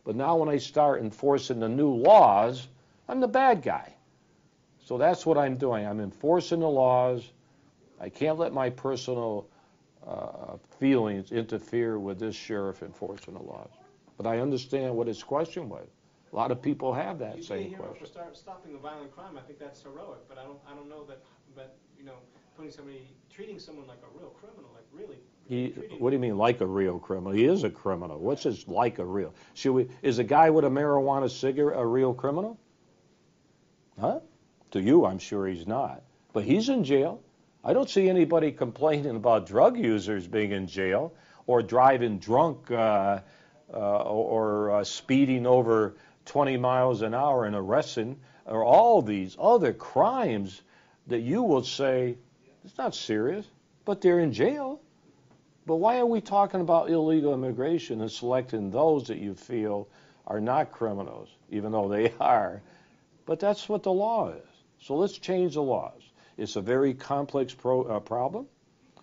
But now when I start enforcing the new laws, I'm the bad guy. So that's what I'm doing. I'm enforcing the laws. I can't let my personal feelings interfere with this sheriff enforcing the laws. But I understand what his question was. A lot of people have that same question. For stopping a violent crime, I think that's heroic. But I don't know that. But you know, treating someone like a real criminal, like really. What do you mean, like a real criminal? He is a criminal. What's this like a real? Is a guy with a marijuana cigarette a real criminal? Huh? To you, I'm sure he's not. But he's in jail. I don't see anybody complaining about drug users being in jail or driving drunk or speeding over 20 miles an hour and arresting, or all these other crimes that you will say, it's not serious, but they're in jail. But why are we talking about illegal immigration and selecting those that you feel are not criminals, even though they are? But that's what the law is. So let's change the laws. It's a very complex problem.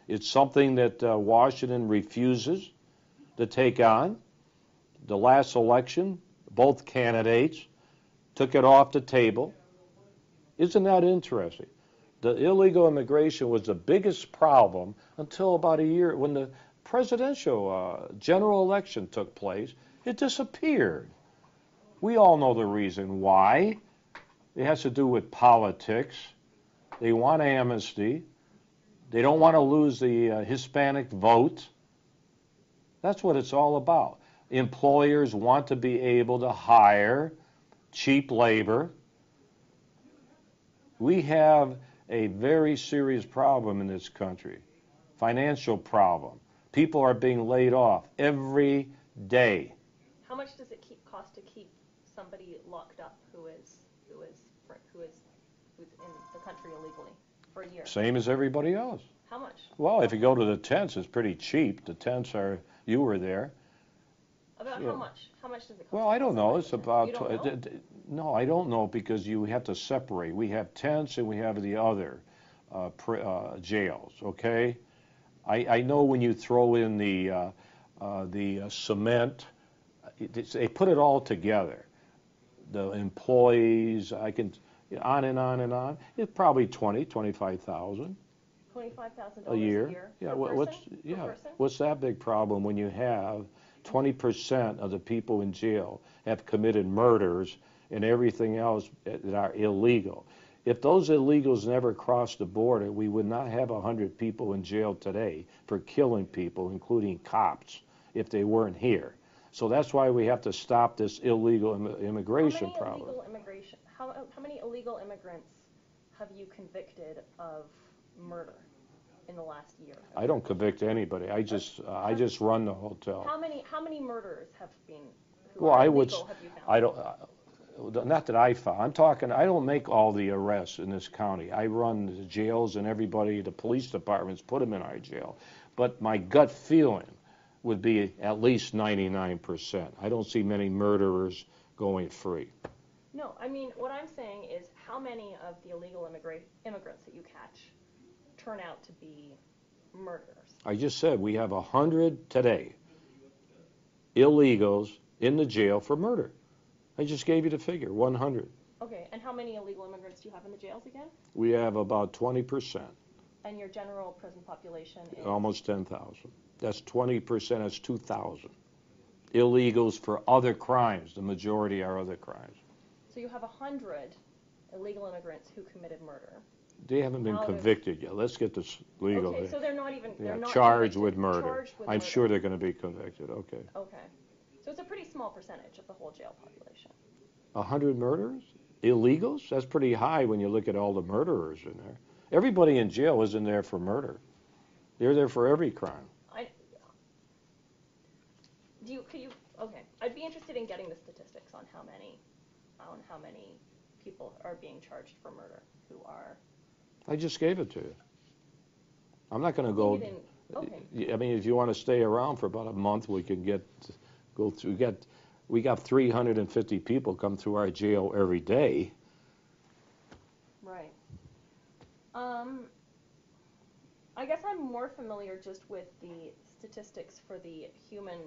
It's something that Washington refuses to take on. The last election, both candidates took it off the table. Isn't that interesting? The illegal immigration was the biggest problem until about a year when the presidential general election took place. It disappeared. We all know the reason why. It has to do with politics. They want amnesty. They don't want to lose the Hispanic vote. That's what it's all about. Employers want to be able to hire cheap labor. We have a very serious problem in this country, financial problem. People are being laid off every day. How much does it cost to keep somebody locked up who is in the country illegally for a year? Same as everybody else. How much? Well, if you go to the tents, it's pretty cheap. The tents are, you were there. About Yeah. how much? How much does it cost? Well, I don't know. It's about, You don't know? no, I don't know, because you have to separate. We have tents and we have the other jails, okay? I know when you throw in the cement, they put it all together. The employees, on and on and on. It's probably 25,000 $25,000 a year. Yeah, per person? Per person? what's that big problem when you have 20% of the people in jail have committed murders and everything else that are illegal? If those illegals never crossed the border, we would not have 100 people in jail today for killing people, including cops, if they weren't here. So that's why we have to stop this illegal immigration problem. How many illegal immigrants have you convicted of murder in the last year? I don't convict anybody. I just run the hotel. How many murderers have been Well, I would. illegal have you found? I don't. Not that I found. I'm talking. I don't make all the arrests in this county. I run the jails and everybody. The police departments put them in our jail. But my gut feeling would be at least 99%. I don't see many murderers going free. No, I mean, what I'm saying is how many of the illegal immigrants that you catch turn out to be murderers? I just said we have 100 today illegals in the jail for murder. I just gave you the figure, 100. Okay, and how many illegal immigrants do you have in the jails again? We have about 20%, And your general prison population is? almost 10,000. That's 20%, that's 2,000. Illegals for other crimes, the majority are other crimes. So you have 100 illegal immigrants who committed murder. They haven't been convicted yet. Let's get this legal. Okay, so they're not even charged convicted, with murder. charged with I'm murder. sure they're going to be convicted. Okay. Okay. So it's a pretty small percentage of the whole jail population. 100 murderers? Illegals? That's pretty high when you look at all the murderers in there. Everybody in jail isn't there for murder. They're there for every crime. Okay. I'd be interested in getting the statistics on how many people are being charged for murder who are. I just gave it to you. I'm not going to go. Okay. I mean, if you want to stay around for about a month, we can go through. We got 350 people come through our jail every day. Right. I guess I'm more familiar just with the statistics for the human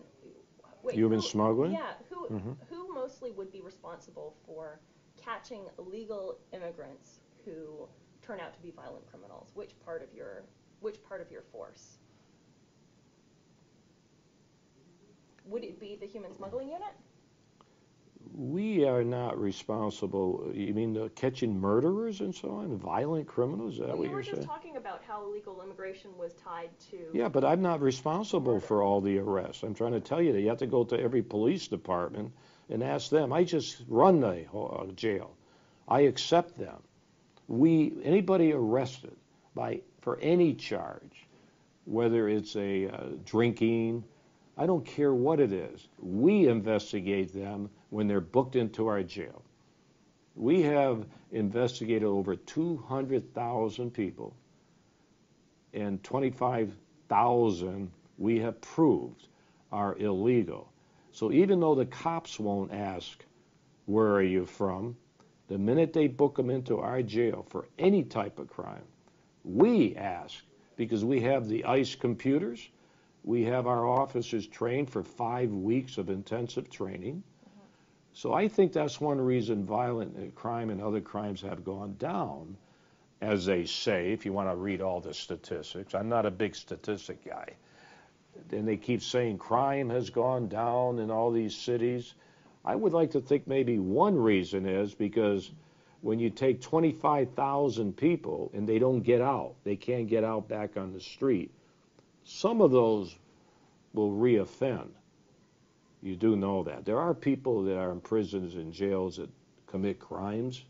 smuggling? Yeah. Who mostly would be responsible for catching illegal immigrants who turn out to be violent criminals? Which part of your force? Would it be the human smuggling unit? We are not responsible. You mean catching murderers and so on, violent criminals? Is that what you were you're saying? just talking about how illegal immigration was tied to. Yeah, but I'm not responsible for all the arrests. I'm trying to tell you that you have to go to every police department and ask them. I just run the jail. I accept them. Anybody arrested for any charge, whether it's a drinking, I don't care what it is. We investigate them when they're booked into our jail. We have investigated over 200,000 people, and 25,000 we have proved are illegal. So even though the cops won't ask, where are you from, the minute they book them into our jail for any type of crime, we ask, because we have the ICE computers. We have our officers trained for 5 weeks of intensive training. So I think that's one reason violent crime and other crimes have gone down, as they say, if you want to read all the statistics. I'm not a big statistic guy. And they keep saying crime has gone down in all these cities. I would like to think maybe one reason is because when you take 25,000 people and they don't get out, they can't get out back on the street, some of those will reoffend. You do know that. There are people that are in prisons and jails that commit crimes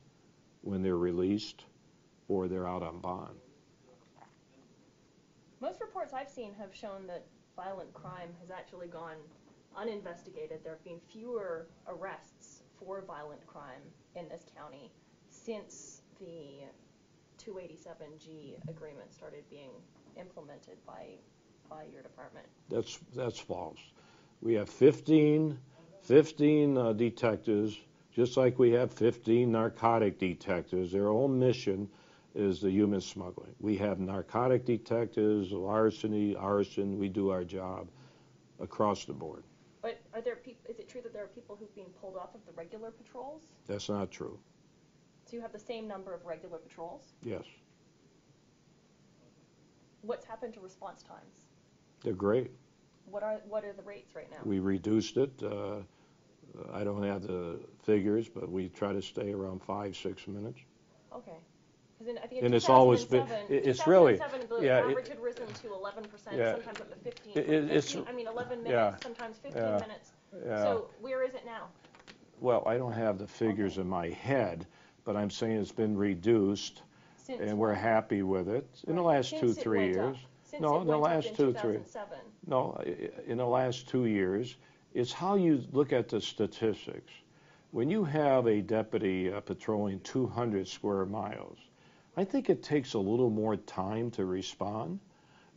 when they're released or they're out on bond. Most reports I've seen have shown that violent crime has actually gone uninvestigated. There have been fewer arrests for violent crime in this county since the 287G agreement started being implemented by your department. That's false. We have 15 detectives, just like we have 15 narcotic detectives. Their own mission is the human smuggling. We have narcotic detectives, larceny, arson. We do our job across the board. But is it true that there are people who've been pulled off of the regular patrols? That's not true. So you have the same number of regular patrols? Yes. What's happened to response times? They're great. What are the rates right now? We reduced it. I don't have the figures, but we try to stay around 5-6 minutes. Okay. I think And it's always been, it's really, the yeah, average had risen to 11%, yeah, sometimes up to 15. it's, 11 minutes, yeah, sometimes 15 yeah, minutes. yeah. So where is it now? Well, I don't have the figures in my head, but I'm saying it's been reduced, and we're happy with it in the last 2-3 years. No, in the last 2-3. No, in the last 2 years, it's how you look at the statistics. When you have a deputy patrolling 200 square miles, I think it takes a little more time to respond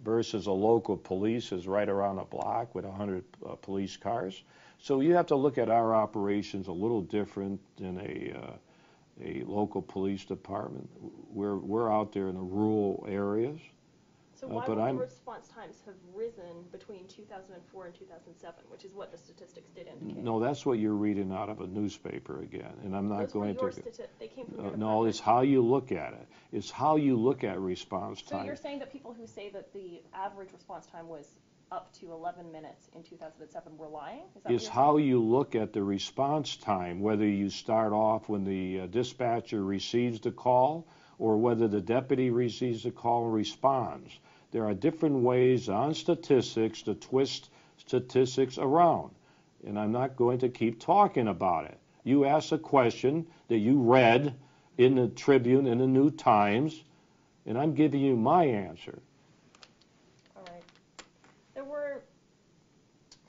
versus a local police is right around a block with 100 police cars. So you have to look at our operations a little different than a local police department. We're out there in the rural areas. So why would the response times have risen between 2004 and 2007, which is what the statistics did indicate? No, that's what you're reading out of a newspaper again, and I'm not going to. They came from your no, it's how you look at it. It's how you look at response time. So you're saying that people who say that the average response time was up to 11 minutes in 2007 were lying? Is that it's how you look at the response time, whether you start off when the dispatcher receives the call or whether the deputy receives the call and responds. There are different ways on statistics to twist statistics around, and I'm not going to keep talking about it. You asked a question that you read in the Tribune, in the New Times, and I'm giving you my answer. All right. There were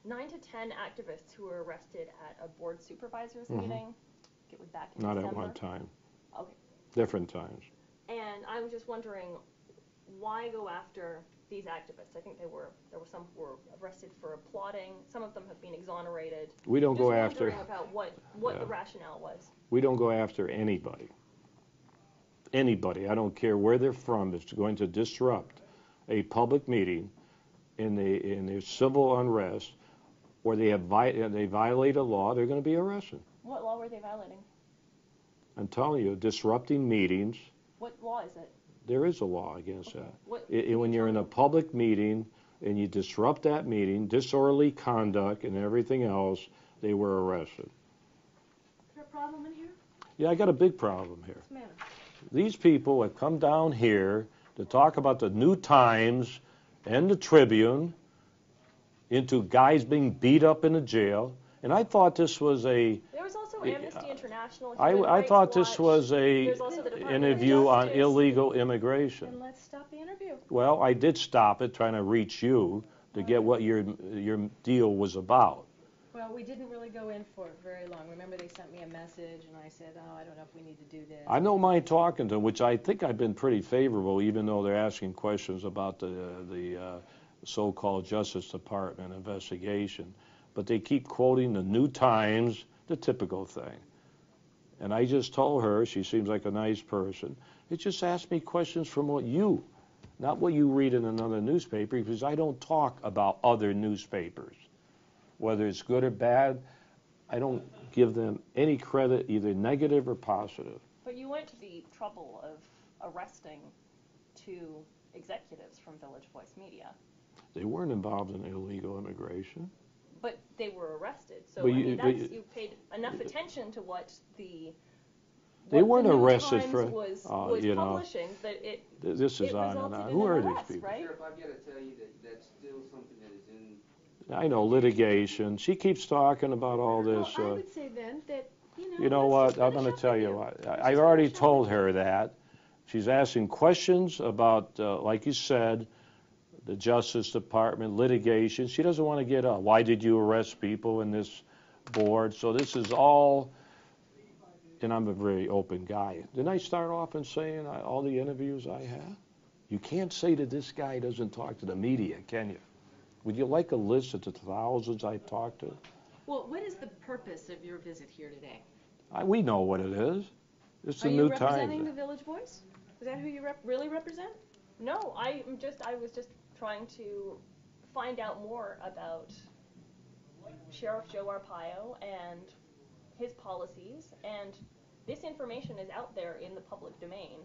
9 to 10 activists who were arrested at a board supervisors meeting. It was back in Not December. at one time. Okay. Different times. And I was just wondering, why go after these activists? I think there were some who were arrested for applauding. Some of them have been exonerated. We don't go after. Just wondering about what the rationale was. We don't go after anybody. Anybody. I don't care where they're from. It's going to disrupt a public meeting in their civil unrest, or they violate a law. They're going to be arrested. What law were they violating? I'm telling you, disrupting meetings. What law is it? There is a law against that. When you're in a public meeting and you disrupt that meeting, disorderly conduct and everything else, they were arrested. Is there a problem in here? Yeah, I got a big problem here. What's the matter? These people have come down here to talk about the New Times and the Tribune into guys being beat up in the jail, and I thought this was a... There was also Amnesty International. I thought this was There's also the Department interview of on Justice. illegal immigration. Then let's stop the interview. Well, I did stop it trying to reach you to get what your deal was about. Well, we didn't really go in for it very long. Remember, they sent me a message, and I said, oh, I don't know if we need to do this. I don't mind talking to them, which I think I've been pretty favorable, even though they're asking questions about the so-called Justice Department investigation. But they keep quoting the New Times, the typical thing. And I just told her, she seems like a nice person, it just asked me questions from not what you read in another newspaper, because I don't talk about other newspapers. Whether it's good or bad, I don't give them any credit, either negative or positive. But you went to the trouble of arresting 2 executives from Village Voice Media. They weren't involved in illegal immigration. But they were arrested. So But you paid enough attention to what the They what weren't the New arrested Times for, was you know, publishing, that it this is it on and resulted on. in Who an are these arrest, people? right? Sheriff, I've got to tell you that that's still something that is in. I know, litigation. She keeps talking about all this. Well, I would say then that, You know let's what, just I'm finish going to up tell with you you. what, Let's I've just already finish up told with you. her that. She's asking questions about, like you said, the Justice Department, litigation. She doesn't want to get up. Why did you arrest people in this board? So this is all, and I'm a very open guy. Didn't I start off in saying all the interviews I have? You can't say that this guy doesn't talk to the media, can you? Would you like a list of the thousands I've talked to? Well, what is the purpose of your visit here today? We know what it is. It's the Are you New representing Times. the Village Voice? Is that who you really represent? No, I was just trying to find out more about Sheriff Joe Arpaio and his policies, and this information is out there in the public domain,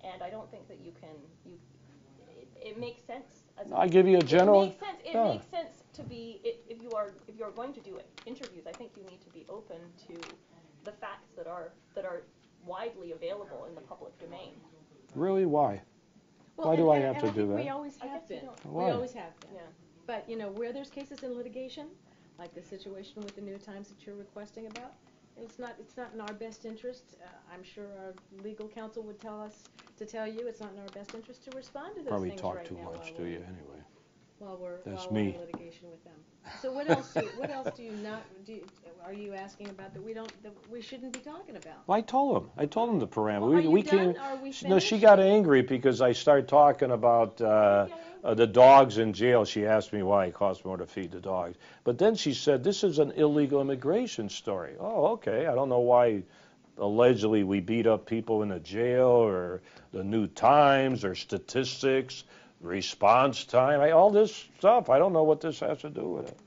and I don't think that it makes sense. I give you a general. It makes sense to be, if you are going to do interviews, I think you need to be open to the facts that are widely available in the public domain. Really, why? Well, Why do I and have to think do that? We always I have guess you been. don't. Why? We always have been. Yeah. But, where there's cases in litigation, like the situation with the New Times that you're requesting about, it's not in our best interest. I'm sure our legal counsel would tell you it's not in our best interest to respond to those Probably things talk right too now much, do you, anyway? while we're That's in me. litigation with them. So what else do you not are you asking about that we shouldn't be talking about? Well, I told him the parameter. Well, are you came. done? Are we No, she finished? got angry because I started talking about the dogs in jail. She asked me why it costs more to feed the dogs. But then she said, this is an illegal immigration story. Oh, okay. I don't know why allegedly we beat up people in the jail, or the New Times, or statistics, response time, all this stuff. I don't know what this has to do with it.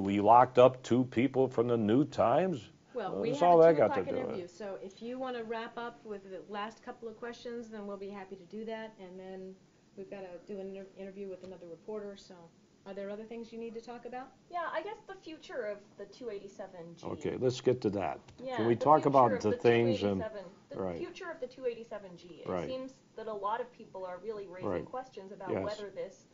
We locked up 2 people from the New Times? Well, we That's have all a that 2 got to o'clock do with interview, it. so if you want to wrap up with the last couple of questions, then we'll be happy to do that, and then we've got to do an interview with another reporter, so are there other things you need to talk about? Yeah, I guess the future of the 287G. Okay, let's get to that. Yeah, Can we the talk future about of the things and 287 the right. future of the 287G. It Right. seems that a lot of people are really raising Right. questions about Yes. whether this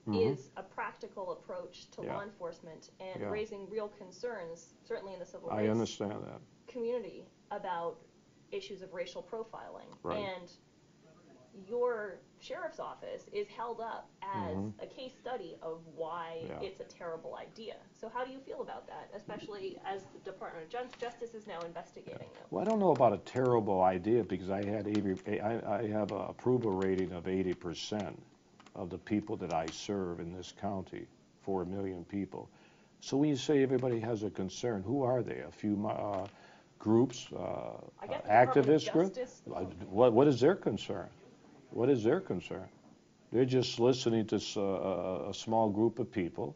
Mhm. is a practical approach to Yeah. law enforcement, and Yeah. raising real concerns, certainly in the civil I rights understand that. community, about issues of racial profiling. Right. And your sheriff's office is held up as Mhm. a case study of why Yeah. it's a terrible idea. So how do you feel about that, especially as the Department of Justice is now investigating it? Well, I don't know about a terrible idea, because I have an approval rating of 80% of the people that I serve in this county, 4 million people. So when you say everybody has a concern, who are they? A few groups, I guess the activist Department of groups? Justice- What is their concern? What is their concern? They're just listening to a small group of people,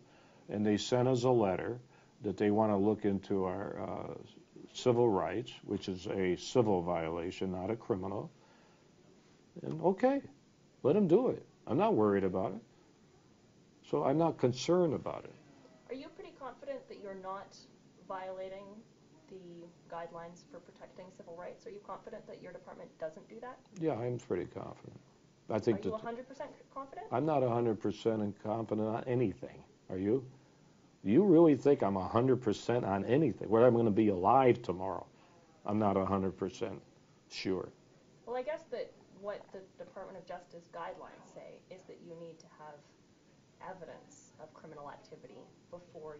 and they sent us a letter that they want to look into our civil rights, which is a civil violation, not a criminal. And okay, let them do it. I'm not worried about it. So I'm not concerned about it. Are you pretty confident that you're not violating the guidelines for protecting civil rights? Are you confident that your department doesn't do that? Yeah, I'm pretty confident. I Are think you that 100% confident? I'm not 100% confident on anything. Are you? Do you really think I'm 100% on anything? Whether I'm going to be alive tomorrow, I'm not 100% sure. Well, I guess that what the Department of Justice guidelines say is that you need to have evidence of criminal activity before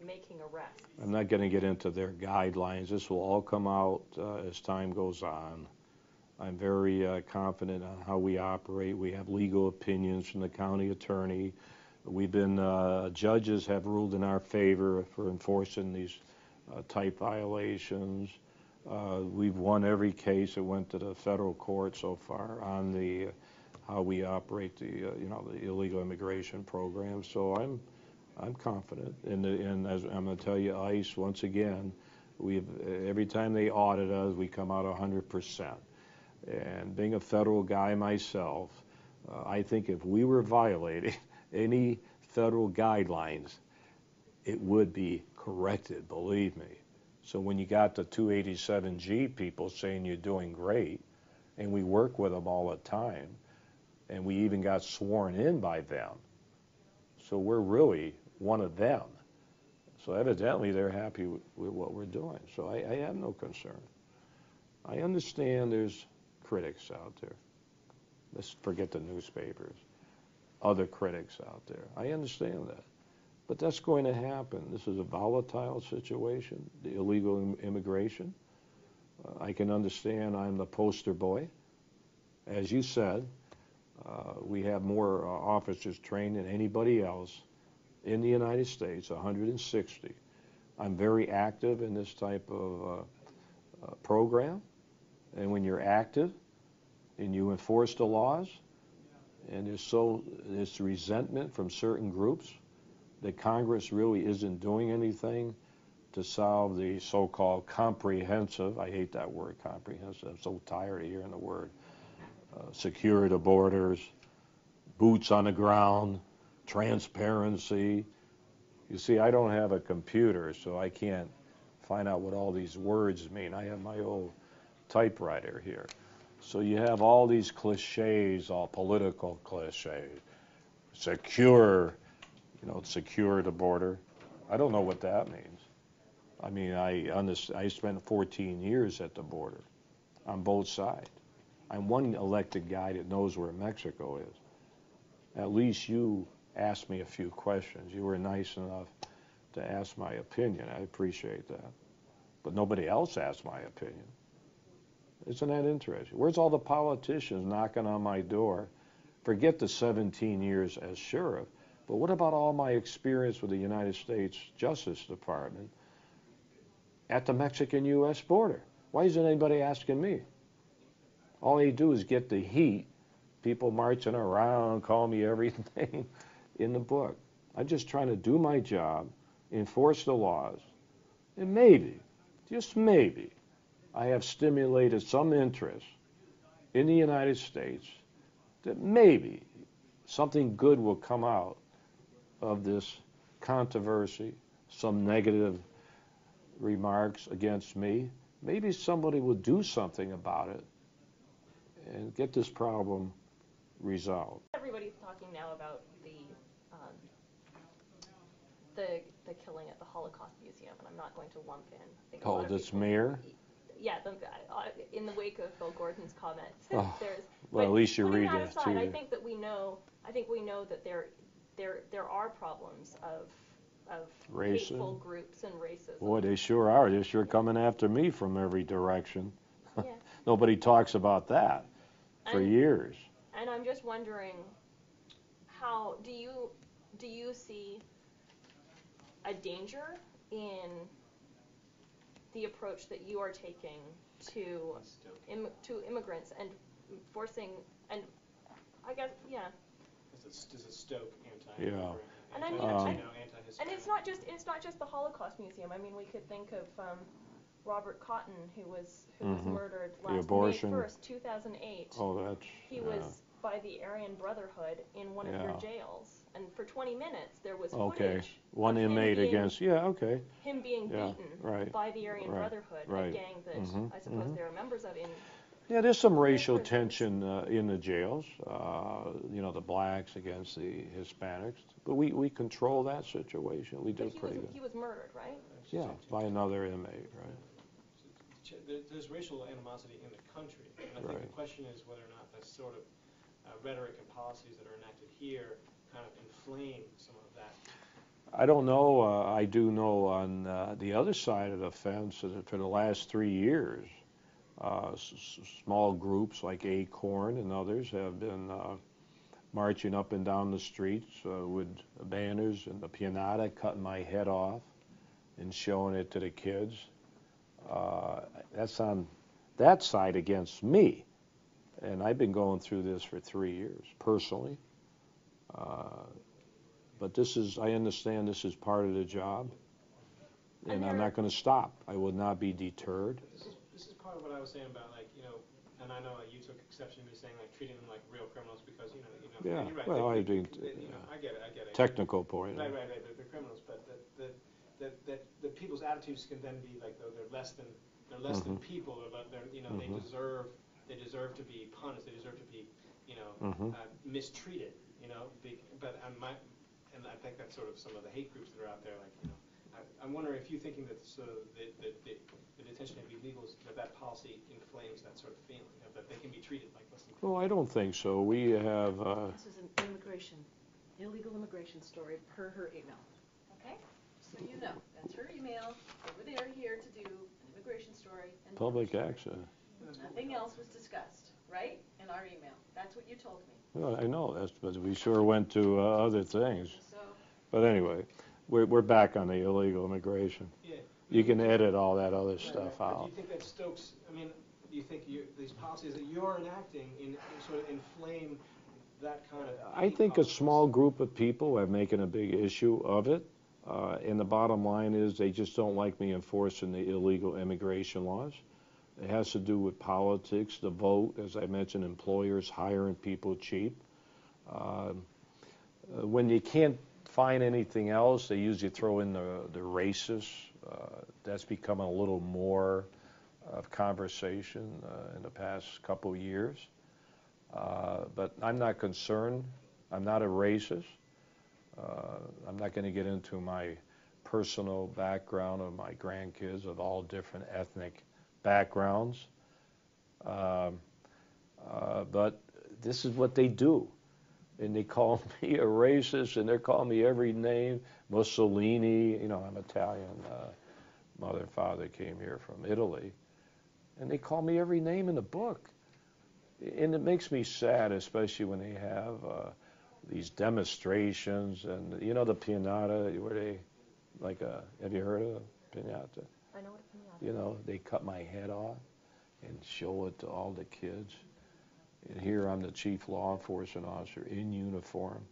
making arrests. I'm not going to get into their guidelines. This will all come out as time goes on. I'm very confident on how we operate. We have legal opinions from the county attorney. Judges have ruled in our favor for enforcing these type violations. We've won every case that went to the federal court so far on how we operate the illegal immigration program. So I'm confident. And as I'm going to tell you, ICE, once again, every time they audit us, we come out 100%. And being a federal guy myself, I think if we were violating any federal guidelines, it would be corrected, believe me. So when you got the 287G people saying you're doing great, and we work with them all the time, and we even got sworn in by them, so we're really one of them. So evidently they're happy with what we're doing. So I have no concern. I understand there's critics out there. Let's forget the newspapers. Other critics out there. I understand that. But that's going to happen. This is a volatile situation, the illegal immigration. I can understand I'm the poster boy. As you said, we have more officers trained than anybody else in the United States, 160. I'm very active in this type of program. And when you're active and you enforce the laws, and there's resentment from certain groups that Congress really isn't doing anything to solve the so-called comprehensive, I hate that word, comprehensive, I'm so tired of hearing the word, secure the borders, boots on the ground, transparency. You see, I don't have a computer, so I can't find out what all these words mean. I have my old typewriter here. So you have all these cliches, all political cliches. Secure, secure the border. I don't know what that means. I mean, I spent 14 years at the border on both sides. I'm one elected guy that knows where Mexico is. At least you asked me a few questions. You were nice enough to ask my opinion. I appreciate that. But nobody else asked my opinion. Isn't that interesting? Where's all the politicians knocking on my door? Forget the 17 years as sheriff, but what about all my experience with the United States Justice Department at the Mexican-U.S. border? Why isn't anybody asking me? All they do is get the heat, people marching around, call me everything in the book. I'm just trying to do my job, enforce the laws, and maybe, just maybe, I have stimulated some interest in the United States that maybe something good will come out of this controversy, some negative remarks against me. Maybe somebody will do something about it and get this problem resolved. Everybody's talking now about the killing at the Holocaust Museum, and I'm not going to lump in. I think a lot of this people- mayor? Yeah, in the wake of Bill Gordon's comments, Oh, there's. well, at least you're putting reading that it, aside, too. I think we know that there are problems of hateful Racism. groups and racism. Boy, they sure are. They're sure coming after me from every direction. Yeah. Nobody talks about that for years. And I'm just wondering, how do you see a danger in the approach that you are taking to immigrants and forcing, and I guess, yeah. Does it stoke anti-immigrant? Yeah. And I mean, and it's not just the Holocaust Museum. I mean, we could think of Robert Cotton, who was murdered last abortion. May 1st, 2008. Oh, that's... He was by the Aryan Brotherhood in one of your jails, and for 20 minutes there was footage. One of him inmate being, against... him being beaten by the Aryan Brotherhood, a gang that I suppose there are members of in. Yeah, there's some racial tension in the jails, the blacks against the Hispanics. But we control that situation. We do pretty good. He was murdered, right? Yeah, by another inmate, right? There's racial animosity in the country. And I think the question is whether or not that sort of rhetoric and policies that are enacted here kind of inflame some of that. I don't know. I do know on the other side of the fence that for the last 3 years, small groups like Acorn and others have been marching up and down the streets with banners and the piñata, cutting my head off and showing it to the kids. That's on that side against me. And I've been going through this for 3 years, personally. But I understand this is part of the job. And I'm not going to stop. I will not be deterred. This is part of what I was saying about, and I know you took exception to me saying, treating them like real criminals because, Yeah, you're right. well, I get it. Technical point. Right. They're criminals, but the people's attitudes can then be like they're less than people, or they're they deserve to be punished, they deserve to be mistreated, but and I think that's sort of some of the hate groups that are out there, like I'm wondering if you're thinking that the detention of illegals, that policy inflames that sort of feeling that they can be treated like less than people. Well, I don't think so. We have. This is an illegal immigration story per her email. Okay? So you know, that's her email. They were there here to do an immigration story. And Public access. nothing else was discussed, right? In our email. That's what you told me. Well, I know that, but we sure went to other things. So, But anyway, we're back on the illegal immigration. Yeah. You can edit all that other Right, stuff right. But out. do you think that stokes? I mean, do you think these policies that you're enacting sort of inflame that kind of? I think a small group of people are making a big issue of it. And the bottom line is they just don't like me enforcing the illegal immigration laws. It has to do with politics, the vote, as I mentioned, employers hiring people cheap. When you can't find anything else, they usually throw in the racist. That's become a little more of conversation in the past couple of years. But I'm not concerned. I'm not a racist. I'm not going to get into my personal background of my grandkids of all different ethnic backgrounds. But this is what they do. And they call me a racist, and they're calling me every name. Mussolini, I'm Italian. Mother and father came here from Italy. And they call me every name in the book. And it makes me sad, especially when they have these demonstrations and the piñata where they have you heard of piñata? I know what a piñata is. They cut my head off and show it to all the kids. And here I'm the chief law enforcement officer in uniform.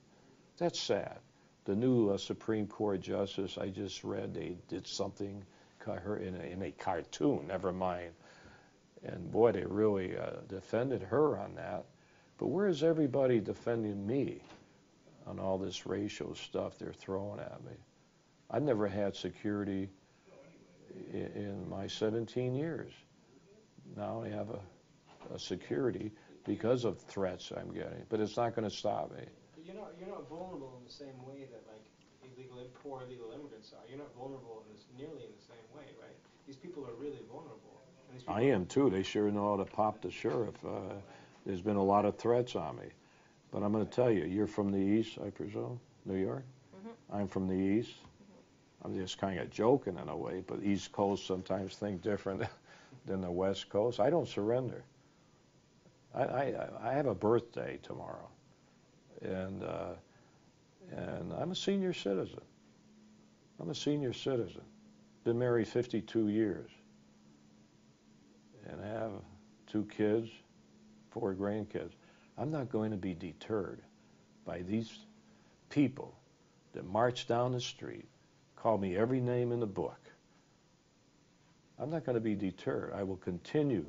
That's sad. The new Supreme Court justice I just read, they did something, cut her in a cartoon, never mind. And boy, they really defended her on that. But where is everybody defending me on all this racial stuff they're throwing at me? I've never had security in my 17 years. Now I have a security because of threats I'm getting, but it's not going to stop me. But you're not vulnerable in the same way that poor illegal immigrants are. You're not vulnerable nearly in the same way, right? These people are really vulnerable. And I am too. They sure know how to pop the sheriff. There's been a lot of threats on me. But I'm going to tell you, you're from the East, I presume, New York? Mm-hmm. I'm from the East. Mm-hmm. I'm just kind of joking in a way, but East Coast sometimes think different than the West Coast. I don't surrender. I have a birthday tomorrow, and I'm a senior citizen. I'm a senior citizen. Been married 52 years, and have 2 kids, 4 grandkids. I'm not going to be deterred by these people that march down the street, call me every name in the book. I'm not going to be deterred. I will continue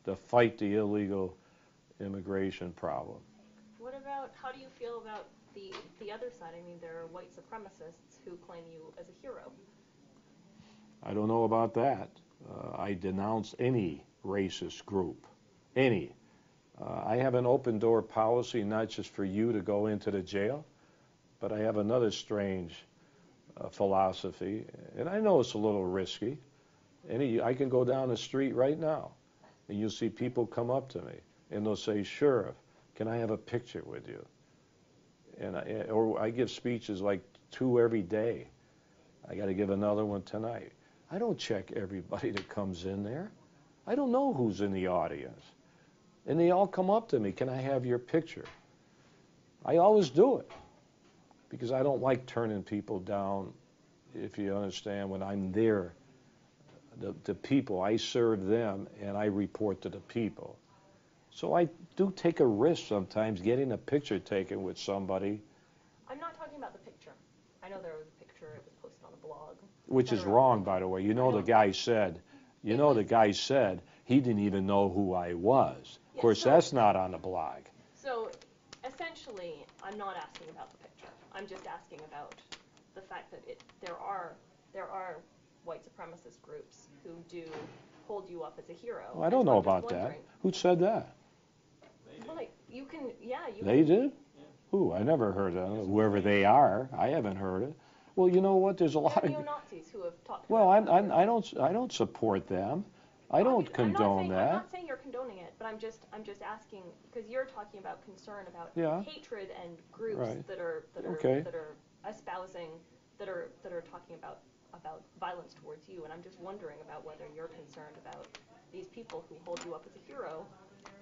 to fight the illegal immigration problem. How do you feel about the other side? I mean, there are white supremacists who claim you as a hero. I don't know about that. I denounce any racist group, any. I have an open door policy, not just for you to go into the jail, but I have another strange philosophy, and I know it's a little risky. I can go down the street right now, and you'll see people come up to me, and they'll say, "Sheriff, can I have a picture with you?" Or I give speeches like 2 every day. I got to give another one tonight. I don't check everybody that comes in there. I don't know who's in the audience. And they all come up to me, "Can I have your picture?" I always do it because I don't like turning people down, if you understand. When I'm there, the people, I serve them and I report to the people. So I do take a risk sometimes getting a picture taken with somebody. I'm not talking about the picture. I know there was a picture, it was posted on a blog. Which is wrong, by the way. The guy said, the guy said he didn't even know who I was. Of course, that's not on the blog. So, essentially, I'm not asking about the picture. I'm just asking about the fact that there there are white supremacist groups who do hold you up as a hero. Well, I don't know I'm just about that. wondering- Who said that? They do. Well, like, you can, yeah, you They can. did? Yeah. Who? I never heard of them. Whoever they are, I haven't heard it. Well, you know what? There's a There lot are of. neo-Nazis who have talked Well, about I don't support them. I don't condone I'm that. not saying you're condoning it, but I'm just asking because you're talking about concern about Yeah. hatred and groups Right. that are Okay. espousing that are talking about violence towards you, and I'm just wondering about whether you're concerned about these people who hold you up as a hero,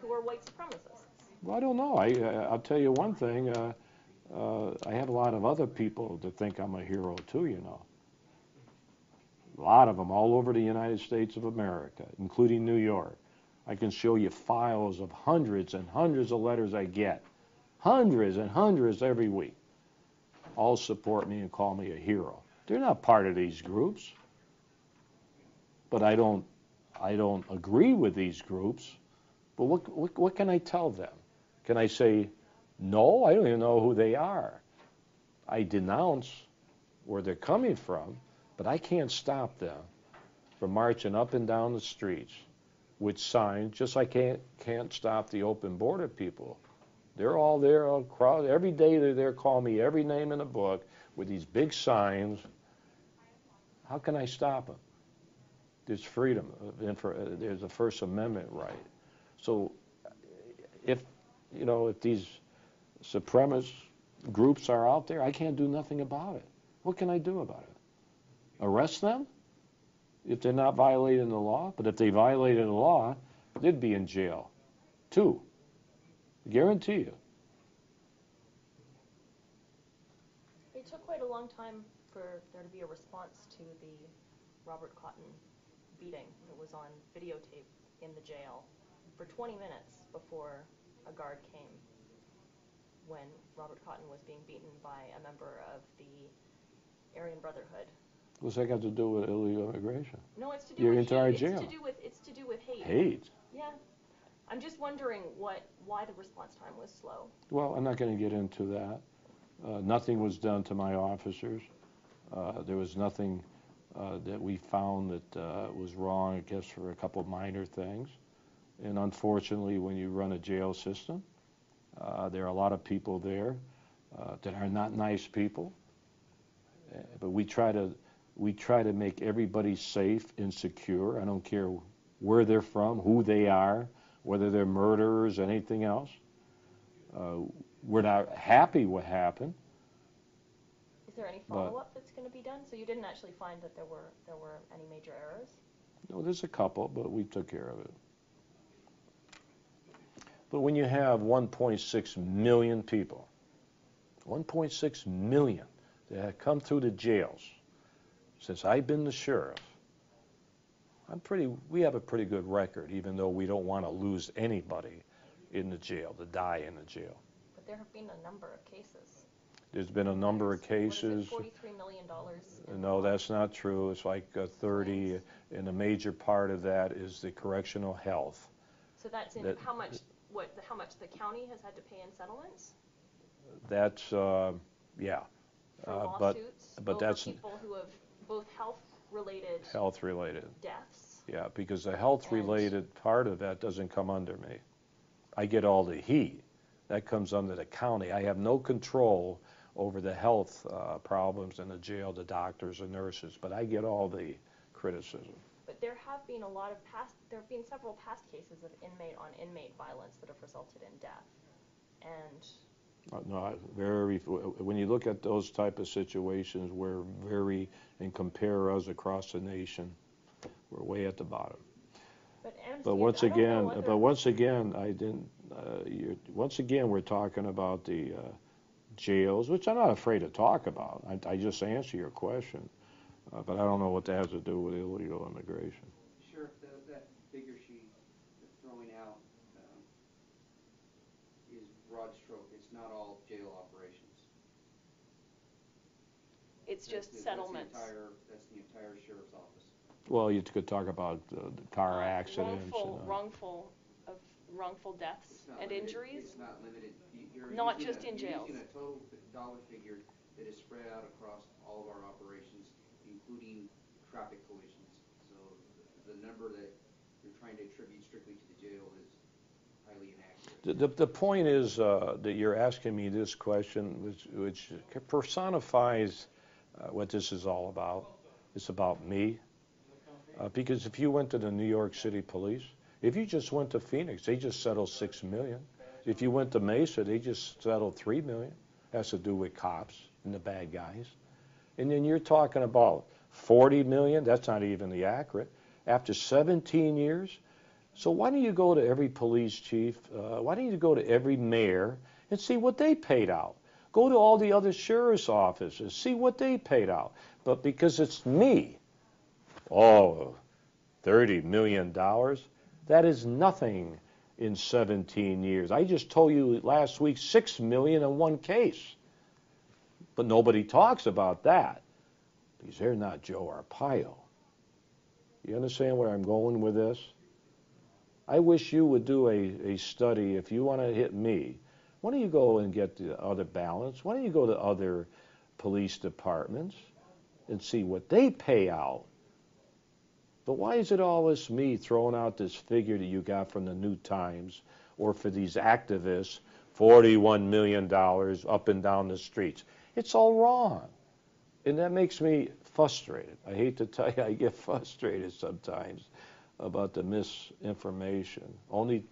who are white supremacists. Well, I don't know. I'll tell you one thing. I have a lot of other people that think I'm a hero too. You know. A lot of them all over the United States of America, including New York. I can show you files of hundreds and hundreds of letters I get. Hundreds and hundreds every week. All support me and call me a hero. They're not part of these groups. But I don't agree with these groups. But what can I tell them? Can I say, no, I don't even know who they are. I denounce where they're coming from, but I can't stop them from marching up and down the streets with signs, just like I can't stop the open border people. They're all there, all crowd. Every day they're there, call me every name in the book with these big signs. How can I stop them? There's freedom. There's a First Amendment right. So if these supremacist groups are out there, I can't do nothing about it. What can I do about it? Arrest them if they're not violating the law? But if they violated the law, they'd be in jail too. Guarantee you. It took quite a long time for there to be a response to the Robert Cotton beating that was on videotape in the jail for 20 minutes before a guard came when Robert Cotton was being beaten by a member of the Aryan Brotherhood. What's that got to do with illegal immigration? No, it's to do Your with entire hate. jail. It's to do with hate. Hate? Yeah. I'm just wondering why the response time was slow. Well, I'm not going to get into that. Nothing was done to my officers. There was nothing that we found that was wrong, I guess, for a couple of minor things. And unfortunately, when you run a jail system, there are a lot of people there that are not nice people. But we try to make everybody safe and secure. I don't care where they're from, who they are, whether they're murderers, anything else. We're not happy what happened. Is there any follow-up that's going to be done? So you didn't actually find that there were any major errors? No, there's a couple, but we took care of it. But when you have 1.6 million people, 1.6 million that have come through the jails since I've been the sheriff, we have a pretty good record, even though we don't want to lose anybody in the jail, to die in the jail. But there have been a number of cases. There's been a number of cases. What is it, $43 million? No, that's not true. It's like 30, and a major part of that is the correctional health. So that's in how much the county has had to pay in settlements? That's, yeah. For lawsuits but over that's people who have both health-related deaths? Yeah, because the health-related part of that doesn't come under me. I get all the heat. That comes under the county. I have no control over the health problems in the jail, the doctors and nurses, but I get all the criticism. But there have been several past cases of inmate-on-inmate violence that have resulted in death. And No, when you look at those type of situations, and compare us across the nation, we're way at the bottom. But once again, we're talking about the jails, which I'm not afraid to talk about. I just answer your question, but I don't know what that has to do with illegal immigration. Sheriff, that figure sheet that's throwing out is broad stroke. It's not all jail operations. it's just settlements. That's the entire sheriff's office. Well, you could talk about the car accidents. Wrongful deaths and injuries. It's not limited. Not just in jails. You're using a total dollar figure that is spread out across all of our operations, including traffic collisions. So the number that you're trying to attribute strictly to the jail is highly inaccurate. The point is that you're asking me this question, which personifies what this is all about. It's about me. Because if you went to the New York City Police, if you just went to Phoenix, they just settled $6 million. If you went to Mesa, they just settled $3 million. Has to do with cops and the bad guys. And then you're talking about $40 million. That's not even the accurate. After 17 years. So why don't you go to every police chief? Why don't you go to every mayor and see what they paid out? Go to all the other sheriff's offices, see what they paid out. But because it's me, oh, $30 million, that is nothing in 17 years. I just told you last week $6 million in one case. But nobody talks about that because they're not Joe Arpaio. You understand where I'm going with this? I wish you would do a study. If you want to hit me, why don't you go and get the other balance? Why don't you go to other police departments and see what they pay out? But why is it always me throwing out this figure that you got from the New Times or for these activists, $41 million up and down the streets? It's all wrong. And that makes me frustrated. I hate to tell you, I get frustrated sometimes about the misinformation, only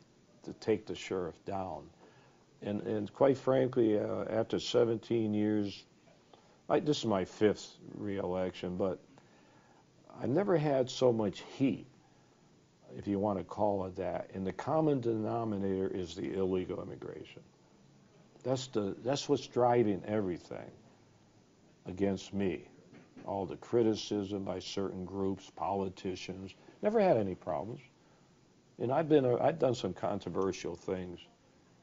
to take the sheriff down. And quite frankly, after 17 years, this is my 5th reelection, but I've never had so much heat, if you want to call it that, and the common denominator is the illegal immigration. That's what's driving everything against me. All the criticism by certain groups, politicians, never had any problems. And I've done some controversial things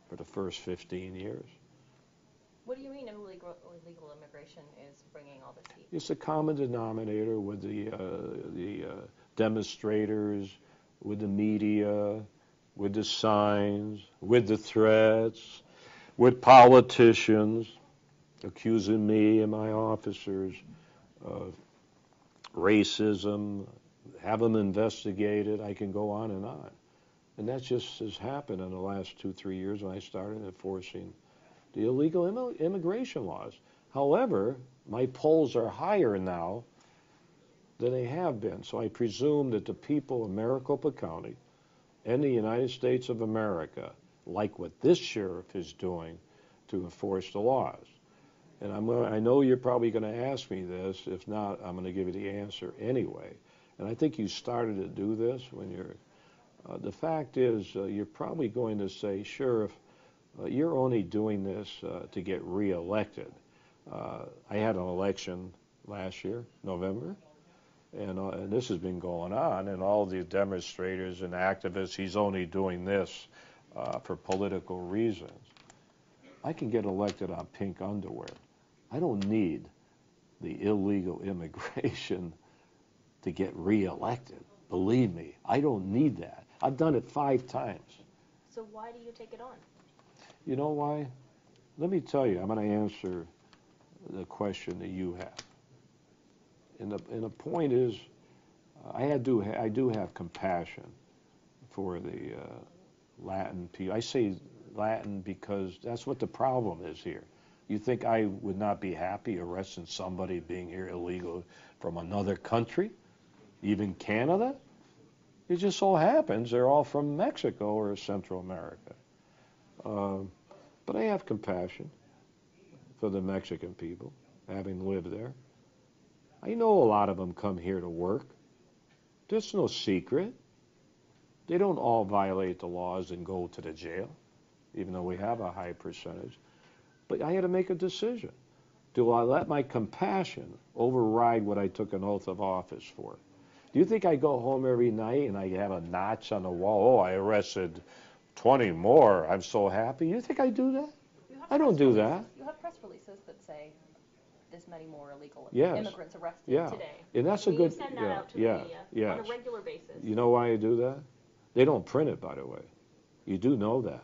for the first 15 years. What do you mean illegal immigration is bringing all this heat? It's a common denominator with the demonstrators, with the media, with the signs, with the threats, with politicians accusing me and my officers of racism, have them investigated. I can go on. And that just has happened in the last 2-3 years when I started enforcing the illegal immigration laws. However, my polls are higher now than they have been. So I presume that the people of Maricopa County and the United States of America like what this sheriff is doing to enforce the laws. And I know you're probably going to ask me this. If not, I'm going to give you the answer anyway. And I think you started to do this when you're the fact is, you're probably going to say, Sheriff, you're only doing this to get reelected. I had an election last year, November, and this has been going on, and all the demonstrators and activists, he's only doing this for political reasons. I can get elected on pink underwear. I don't need the illegal immigration to get reelected. Believe me, I don't need that. I've done it 5 times. So why do you take it on? You know why? Let me tell you, I'm going to answer the question that you have. And the point is, I do have compassion for the Latin people. I say Latin because that's what the problem is here. You think I would not be happy arresting somebody being here illegal from another country, even Canada? It just so happens they're all from Mexico or Central America. But I have compassion for the Mexican people, having lived there. I know a lot of them come here to work. There's no secret. They don't all violate the laws and go to the jail, even though we have a high percentage. But I had to make a decision. Do I let my compassion override what I took an oath of office for? Do you think I go home every night and I have a notch on the wall? Oh, I arrested 20 more. I'm so happy. You think I do that? I don't do that. You have press releases that say this many more illegal Yes. immigrants arrested Yeah. today. And that's a You good. send that Yeah. out to the Yeah. media Yes. on a regular basis. You know why I do that? They don't print it, by the way. You do know that.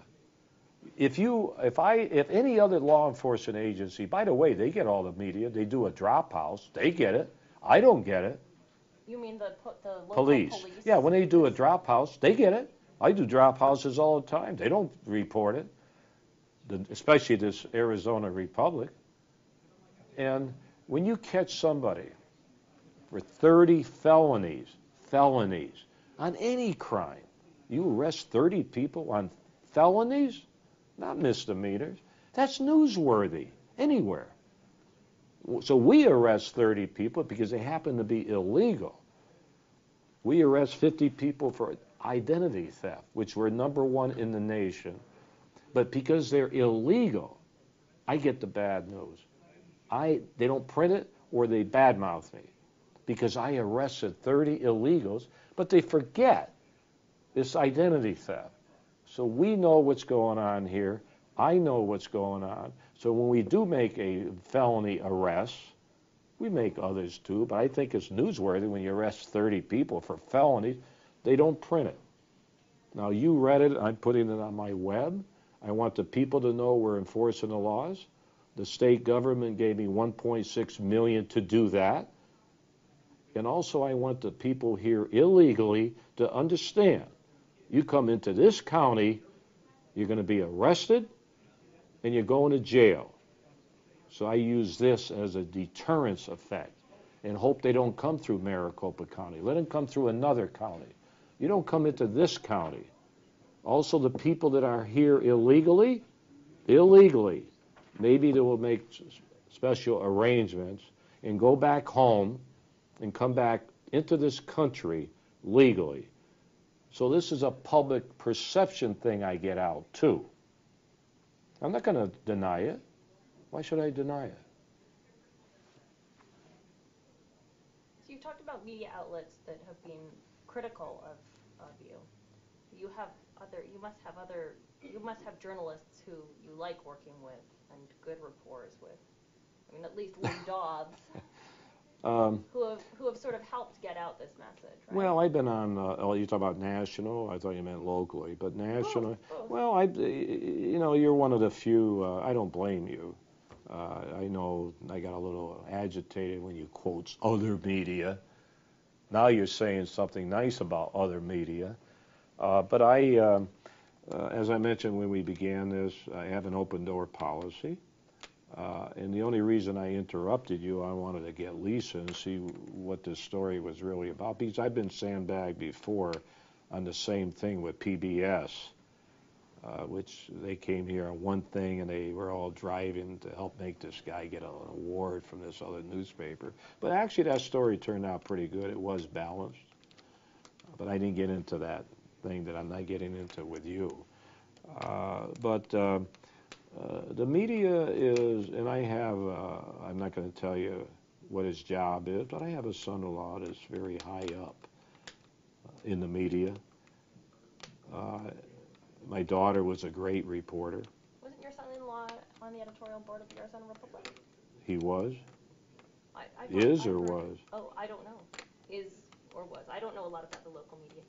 If any other law enforcement agency, by the way, they get all the media. They do a drop house. They get it. I don't get it. You mean the local Police. Yeah, when they do a drop house, they get it. I do drop houses all the time. They don't report it, especially this Arizona Republic. And when you catch somebody for 30 felonies on any crime, you arrest 30 people on felonies, not misdemeanors. That's newsworthy anywhere. So we arrest 30 people because they happen to be illegal. We arrest 50 people for identity theft, which we're #1 in the nation. But because they're illegal, I get the bad news. They don't print it or they badmouth me because I arrested 30 illegals, but they forget this identity theft. So we know what's going on here. I know what's going on. So when we do make a felony arrest, we make others too, but I think it's newsworthy when you arrest 30 people for felonies. They don't print it. Now, you read it. I'm putting it on my web. I want the people to know we're enforcing the laws. The state government gave me $1.6 million to do that. And also, I want the people here illegally to understand, you come into this county, you're going to be arrested, and you're going to jail. So I use this as a deterrence effect and hope they don't come through Maricopa County. Let them come through another county. You don't come into this county. Also, the people that are here illegally, maybe they will make special arrangements and go back home and come back into this country legally. So this is a public perception thing I get out too. I'm not going to deny it. Why should I deny it? So you talked about media outlets that have been critical of you. You must have journalists who you like working with and good rapport with. I mean, at least Lee Dobbs, who have sort of helped get out this message, right? Well, I've been on, you talk about national, I thought you meant locally, but national. Both. Well, you're one of the few, I don't blame you. I know I got a little agitated when you quote other media. Now you're saying something nice about other media. But as I mentioned when we began this, I have an open door policy. And the only reason I interrupted you, I wanted to get Lisa and see what this story was really about, because I've been sandbagged before on the same thing with PBS, which they came here on one thing and they were all driving to help make this guy get an award from this other newspaper. But actually that story turned out pretty good. It was balanced. But I didn't get into that thing that I'm not getting into with you. The media is, and I have, I'm not going to tell you what his job is, but I have a son-in-law that's very high up in the media. My daughter was a great reporter. Wasn't your son-in-law on the editorial board of the Arizona Republic? He was? Was. Oh, I don't know. Is or was. I don't know a lot about the local media.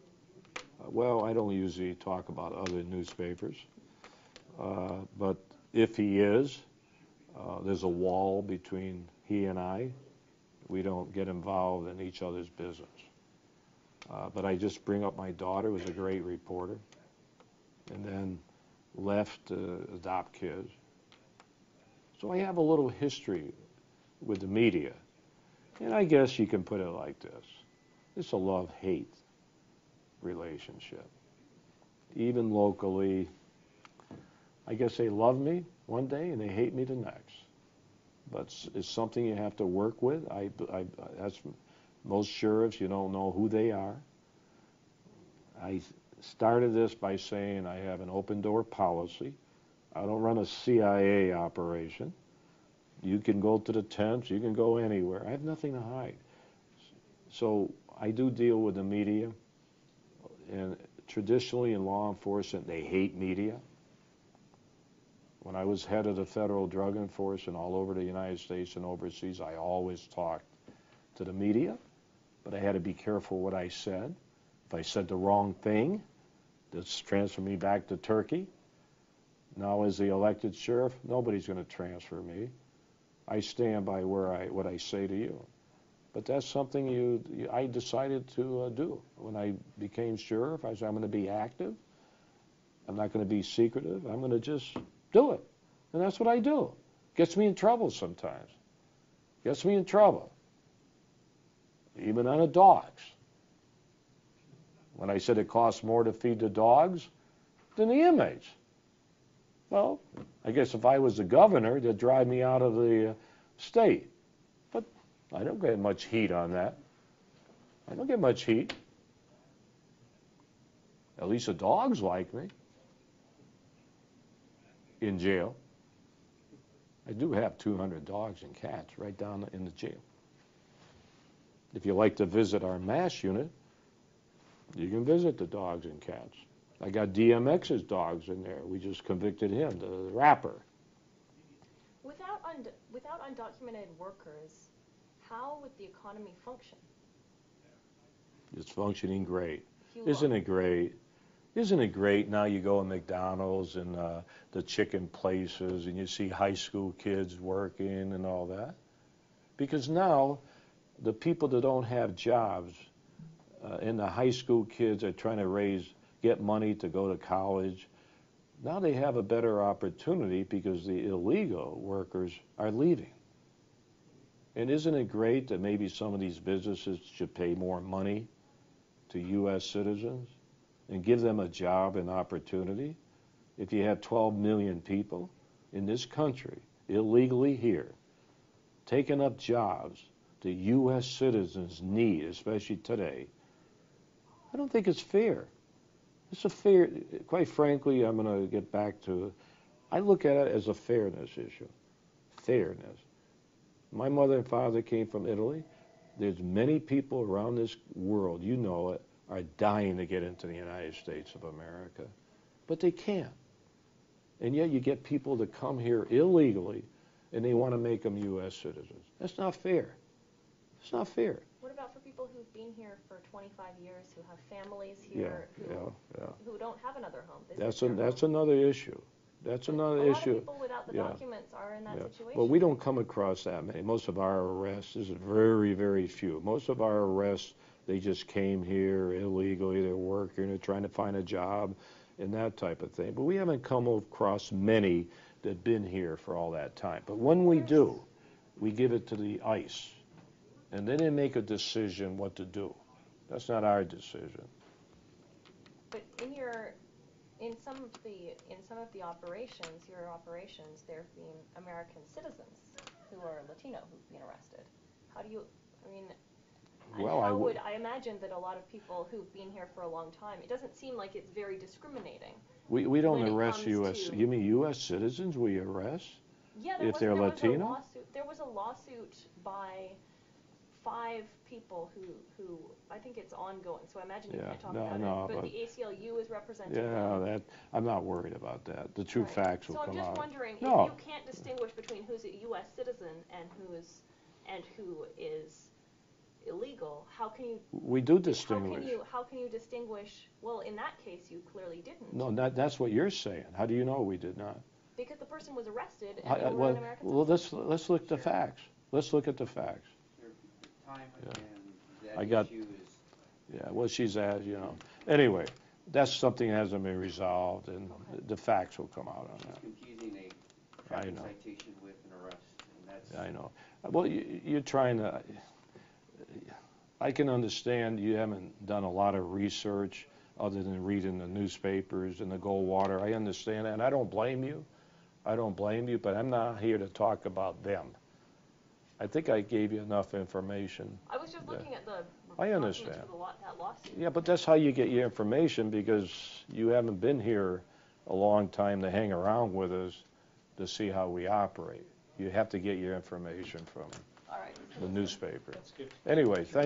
Well, I don't usually talk about other newspapers. But if he is, there's a wall between he and I. We don't get involved in each other's business. But I just bring up my daughter was a great reporter and then left to adopt kids. So I have a little history with the media. And I guess you can put it like this. It's a love-hate relationship. Even locally, I guess they love me one day and they hate me the next. But it's something you have to work with. That's most sheriffs, you don't know who they are. I started this by saying I have an open door policy. I don't run a CIA operation. You can go to the tents, you can go anywhere. I have nothing to hide. So I do deal with the media. And traditionally in law enforcement, they hate media. When I was head of the federal drug enforcement all over the United States and overseas, I always talked to the media, but I had to be careful what I said. If I said the wrong thing, this transferred me back to Turkey. Now as the elected sheriff, nobody's going to transfer me. I stand by what I say to you. But that's something I decided to do. When I became sheriff, I said, I'm going to be active. I'm not going to be secretive. I'm going to just do it. And that's what I do. Gets me in trouble sometimes. Gets me in trouble. Even on the dogs. When I said it costs more to feed the dogs than the inmates. Well, I guess if I was the governor, they'd drive me out of the state. But I don't get much heat on that. I don't get much heat. At least the dogs like me. In jail. I do have 200 dogs and cats right down in the jail. If you like to visit our MASH unit, you can visit the dogs and cats. I got DMX's dogs in there. We just convicted him, the rapper. Without undocumented workers, how would the economy function? It's functioning great. Isn't it great? Isn't it great now you go to McDonald's and the chicken places and you see high school kids working and all that? Because now the people that don't have jobs and the high school kids are trying to get money to go to college, now they have a better opportunity because the illegal workers are leaving. And isn't it great that maybe some of these businesses should pay more money to U.S. citizens and give them a job and opportunity? If you have 12 million people in this country illegally here, taking up jobs that U.S. citizens need, especially today, I don't think it's fair. It's a fair, quite frankly, I'm going to get back to, I look at it as a fairness issue. Fairness. My mother and father came from Italy. There's many people around this world, you know it, are dying to get into the United States of America. But they can't. And yet you get people that come here illegally and they want to make them U.S. citizens. That's not fair. It's not fair. What about for people who've been here for 25 years, who have families here, who don't have another home? That's another issue. That's another issue. A lot of people without the documents are in that situation. Well, we don't come across that many. Most of our arrests is very, very few. Most of our arrests, they just came here illegally. They're working, they're trying to find a job, and that type of thing. But we haven't come across many that have been here for all that time. But when we do, we give it to the ICE, and then they make a decision what to do. That's not our decision. But in some of the operations, your operations, there have been American citizens who are Latino who've been arrested. How do you? I mean. Well, I imagine that a lot of people who've been here for a long time, it doesn't seem like it's very discriminating. We don't arrest U.S. You mean U.S. citizens we arrest? Yeah, if they're Latino? There was a lawsuit by 5 people who I think it's ongoing, so I imagine you can't talk about it. But the ACLU is representing them. I'm not worried about that. The true facts will come out. So I'm just wondering, if you can't distinguish between who's a U.S. citizen and who is illegal, how can you? We do distinguish. How can you distinguish? Well, in that case, you clearly didn't. No, that's what you're saying. How do you know we did not? Because the person was arrested and they were an American citizen. Well, let's look at the facts. Let's look at the facts. Time and that I got. issue is. Yeah, well, she's at, Anyway, that's something that hasn't been resolved, and the facts will come out on that. It's confusing a traffic citation with an arrest, and that's. I know. Well, you're trying to. I can understand you haven't done a lot of research other than reading the newspapers and the Goldwater. I understand that, and I don't blame you. But I'm not here to talk about them. I think I gave you enough information. I was just looking at the I understand. For that lawsuit. Yeah, but that's how you get your information, because you haven't been here a long time to hang around with us to see how we operate. You have to get your information from the newspaper. That's good. Anyway, thank